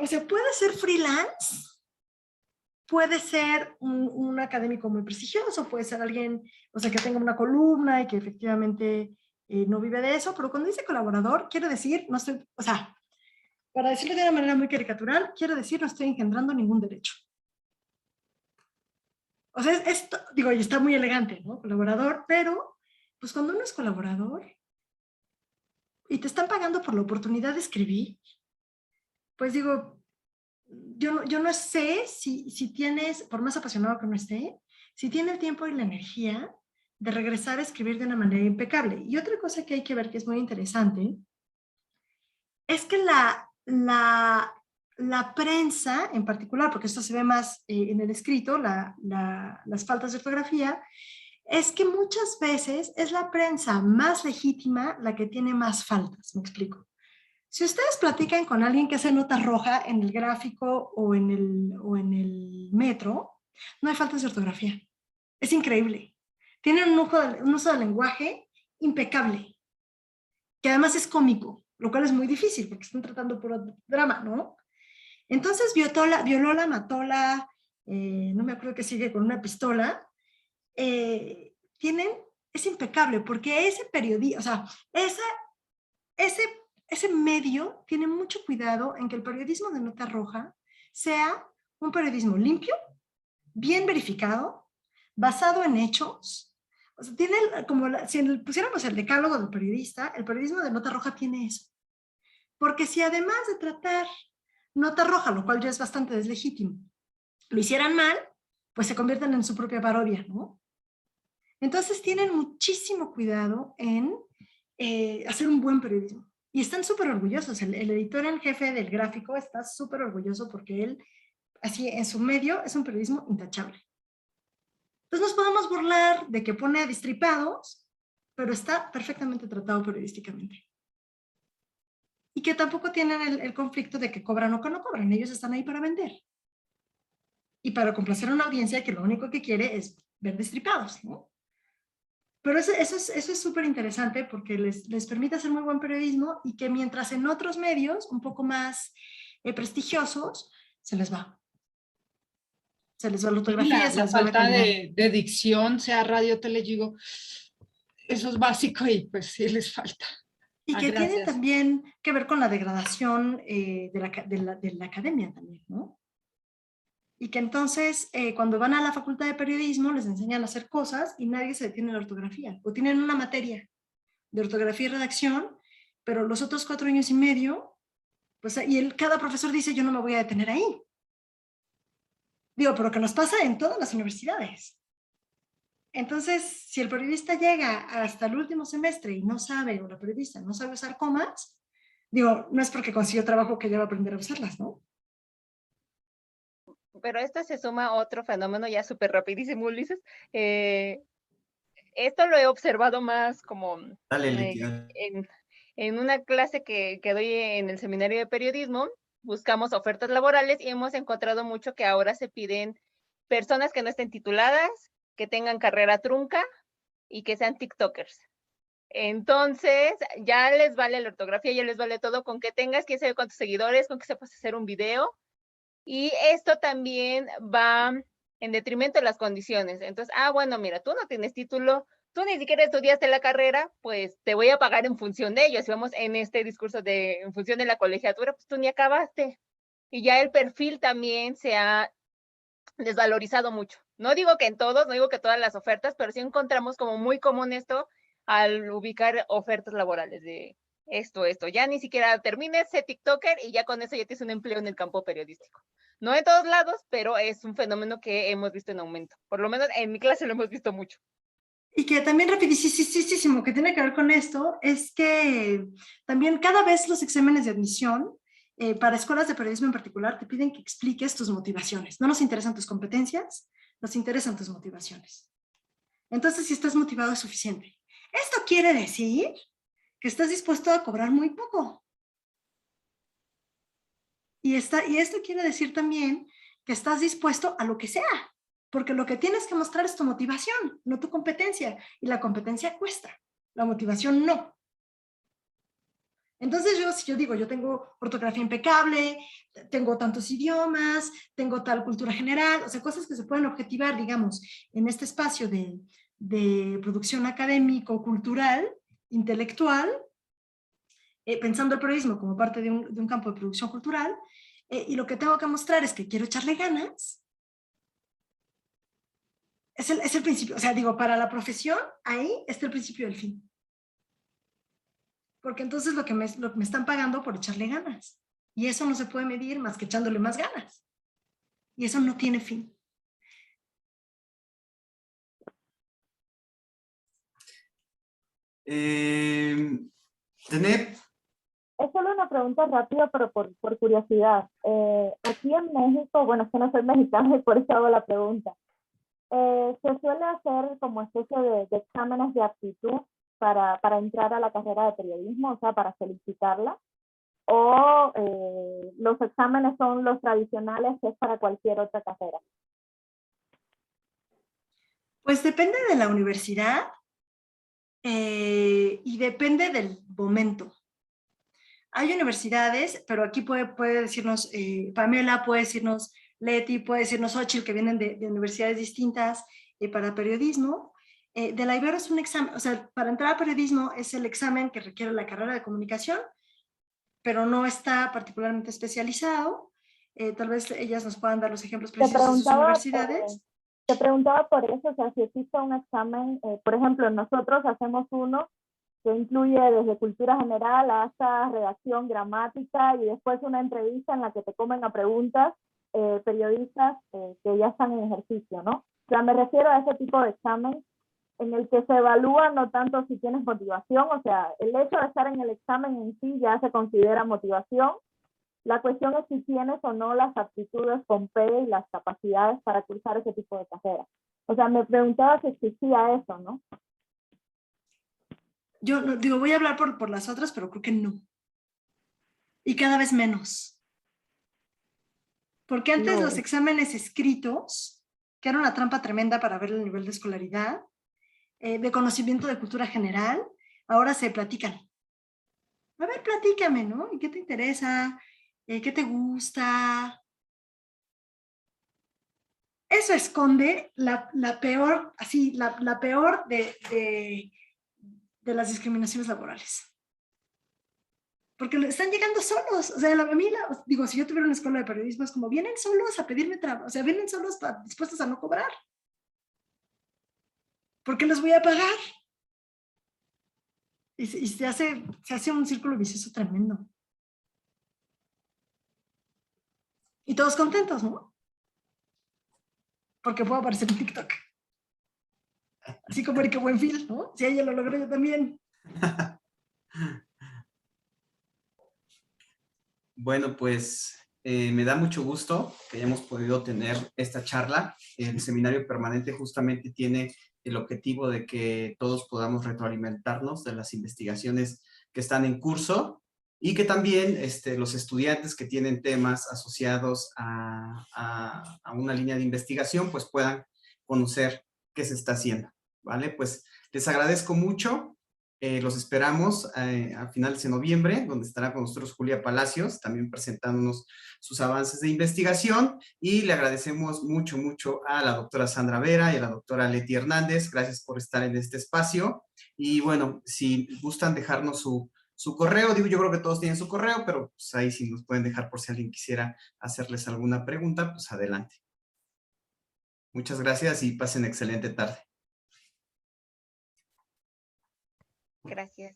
o sea, puede ser freelance, puede ser un académico muy prestigioso, puede ser alguien, o sea, que tenga una columna y que efectivamente no vive de eso, pero cuando dice colaborador, quiere decir, no estoy, o sea, para decirlo de una manera muy caricatural, quiere decir no estoy engendrando ningún derecho. O sea, esto, digo, y está muy elegante, ¿no? Colaborador, pero pues cuando uno es colaborador y te están pagando por la oportunidad de escribir, pues digo, yo no sé si tienes, por más apasionado que uno esté, si tiene el tiempo y la energía de regresar a escribir de una manera impecable. Y otra cosa que hay que ver que es muy interesante es que la prensa en particular, porque esto se ve más en el escrito, las faltas de ortografía, es que muchas veces es la prensa más legítima la que tiene más faltas, me explico. Si ustedes platican con alguien que hace nota roja en el gráfico o en el metro, no hay faltas de ortografía. Es increíble. Tienen un uso del lenguaje impecable, que además es cómico, lo cual es muy difícil porque están tratando por drama, ¿no? Entonces Violola Matola, no me acuerdo que sigue con una pistola, es impecable porque ese periodista, o sea, ese medio tiene mucho cuidado en que el periodismo de nota roja sea un periodismo limpio, bien verificado, basado en hechos. O sea, tiene si pusiéramos el decálogo del periodista, el periodismo de nota roja tiene eso. Porque si además de tratar nota roja, lo cual ya es bastante deslegítimo, lo hicieran mal, pues se convierten en su propia parodia, ¿no? Entonces tienen muchísimo cuidado en hacer un buen periodismo. Y están súper orgullosos. El editor en jefe del gráfico está súper orgulloso porque él, así en su medio, es un periodismo intachable. Entonces nos podemos burlar de que pone a distripados, pero está perfectamente tratado periodísticamente. Y que tampoco tienen el conflicto de que cobran o que no cobran. Ellos están ahí para vender. Y para complacer a una audiencia que lo único que quiere es ver destripados, ¿no? Pero eso es súper interesante porque les permite hacer muy buen periodismo y que mientras en otros medios un poco más prestigiosos se les va. Se les va la ortografía, se La les va la falta calidad. de dicción, sea radio, tele, digo, eso es básico y pues sí les falta. Y que tiene Gracias. también que ver con la degradación de la academia también, ¿no? Y que entonces cuando van a la facultad de periodismo les enseñan a hacer cosas y nadie se detiene en la ortografía. O tienen una materia de ortografía y redacción, pero los otros 4 años y medio, pues, cada profesor dice, yo no me voy a detener ahí. Digo, pero que nos pasa en todas las universidades. Entonces, si el periodista llega hasta el último semestre y no sabe, o la periodista no sabe usar comas, digo, no es porque consiguió trabajo que ya va a aprender a usarlas, ¿no? Pero esto se suma a otro fenómeno ya súper rapidísimo, Ulises. Esto lo he observado más como Dale, Liquida. en una clase que doy en el seminario de periodismo. Buscamos ofertas laborales y hemos encontrado mucho que ahora se piden personas que no estén tituladas, que tengan carrera trunca y que sean TikTokers. Entonces, ya les vale la ortografía, ya les vale todo, con que tengas quién sabe cuántos seguidores, con que sepas hacer un video. Y esto también va en detrimento de las condiciones. Entonces, bueno, mira, tú no tienes título, tú ni siquiera estudiaste la carrera, pues te voy a pagar en función de ello. Si vamos en este discurso de en función de la colegiatura, pues tú ni acabaste. Y ya el perfil también se ha desvalorizado mucho. No digo que en todos, no digo que todas las ofertas, pero sí encontramos como muy común esto al ubicar ofertas laborales de esto. Ya ni siquiera termines ese TikToker y ya con eso ya tienes un empleo en el campo periodístico. No en todos lados, pero es un fenómeno que hemos visto en aumento. Por lo menos en mi clase lo hemos visto mucho. Y que también rapidísimo que tiene que ver con esto es que también cada vez los exámenes de admisión para escuelas de periodismo en particular te piden que expliques tus motivaciones. No nos interesan tus competencias, nos interesan tus motivaciones. Entonces, si estás motivado es suficiente. Esto quiere decir que estás dispuesto a cobrar muy poco. Y esto quiere decir también que estás dispuesto a lo que sea, porque lo que tienes que mostrar es tu motivación, no tu competencia. Y la competencia cuesta, la motivación no. Entonces si yo digo, yo tengo ortografía impecable, tengo tantos idiomas, tengo tal cultura general, o sea, cosas que se pueden objetivar, digamos, en este espacio de producción académico, cultural, intelectual, pensando el periodismo como parte de un campo de producción cultural, y lo que tengo que mostrar es que quiero echarle ganas. Es el principio, o sea, digo, para la profesión, ahí está el principio del fin. Porque entonces lo que me están pagando por echarle ganas. Y eso no se puede medir más que echándole más ganas. Y eso no tiene fin. Deneb. Es solo una pregunta rápida, pero por curiosidad. Aquí en México, bueno, es que no soy mexicana y por eso hago la pregunta. Se suele hacer como especie de exámenes de aptitud para entrar a la carrera de periodismo, o sea, para solicitarla. O los exámenes son los tradicionales, que es para cualquier otra carrera. Pues depende de la universidad y depende del momento. Hay universidades, pero aquí puede decirnos Pamela, puede decirnos Leti, puede decirnos Xochitl, que vienen de universidades distintas para periodismo. De la Ibero es un examen, o sea, para entrar a periodismo es el examen que requiere la carrera de comunicación, pero no está particularmente especializado. Tal vez ellas nos puedan dar los ejemplos precisos de sus universidades. Te preguntaba por eso, o sea, si existe un examen, por ejemplo, nosotros hacemos uno que incluye desde cultura general hasta redacción, gramática y después una entrevista en la que te comen a preguntas periodistas que ya están en ejercicio, ¿no? O sea, me refiero a ese tipo de examen en el que se evalúa no tanto si tienes motivación, o sea, el hecho de estar en el examen en sí ya se considera motivación. La cuestión es si tienes o no las aptitudes con P y las capacidades para cursar ese tipo de carrera. O sea, me preguntaba si existía eso, ¿no? Yo no, digo, voy a hablar por las otras, pero creo que no. Y cada vez menos. Porque antes los exámenes escritos, que era una trampa tremenda para ver el nivel de escolaridad, de conocimiento de cultura general, ahora se platican. A ver, platícame, ¿no? ¿Y qué te interesa? ¿Qué te gusta? Eso esconde la peor, la peor de las discriminaciones laborales. porque están llegando solos. O sea, a mí, digo, si yo tuviera una escuela de periodismo, es como, vienen solos a pedirme trabajo, o sea, vienen solos dispuestos a no cobrar. ¿Por qué les voy a pagar? Y se hace un círculo vicioso tremendo. Y todos contentos, ¿no? Porque puedo aparecer en TikTok. Así como Erika Buenfil, ¿no? Si ella lo logró, yo también. Bueno, pues me da mucho gusto que hayamos podido tener esta charla. El seminario permanente justamente tiene el objetivo de que todos podamos retroalimentarnos de las investigaciones que están en curso y que también los estudiantes que tienen temas asociados a una línea de investigación pues puedan conocer qué se está haciendo, ¿vale? Pues les agradezco mucho. Los esperamos a finales de noviembre, donde estará con nosotros Julia Palacios, también presentándonos sus avances de investigación, y le agradecemos mucho, mucho a la doctora Sandra Vera y a la doctora Leti Hernández. Gracias por estar en este espacio, y bueno, si gustan dejarnos su correo, digo, yo creo que todos tienen su correo, pero pues ahí sí nos pueden dejar por si alguien quisiera hacerles alguna pregunta, pues adelante. Muchas gracias y pasen excelente tarde. Gracias.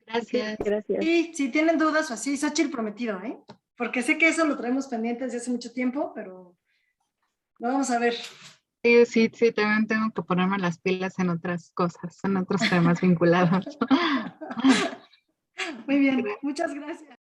Gracias. Gracias. Y si tienen dudas o así, Xochitl prometido, ¿eh? Porque sé que eso lo traemos pendiente desde hace mucho tiempo, pero lo vamos a ver. Sí, también tengo que ponerme las pilas en otras cosas, en otros temas vinculados. Muy bien, muchas gracias.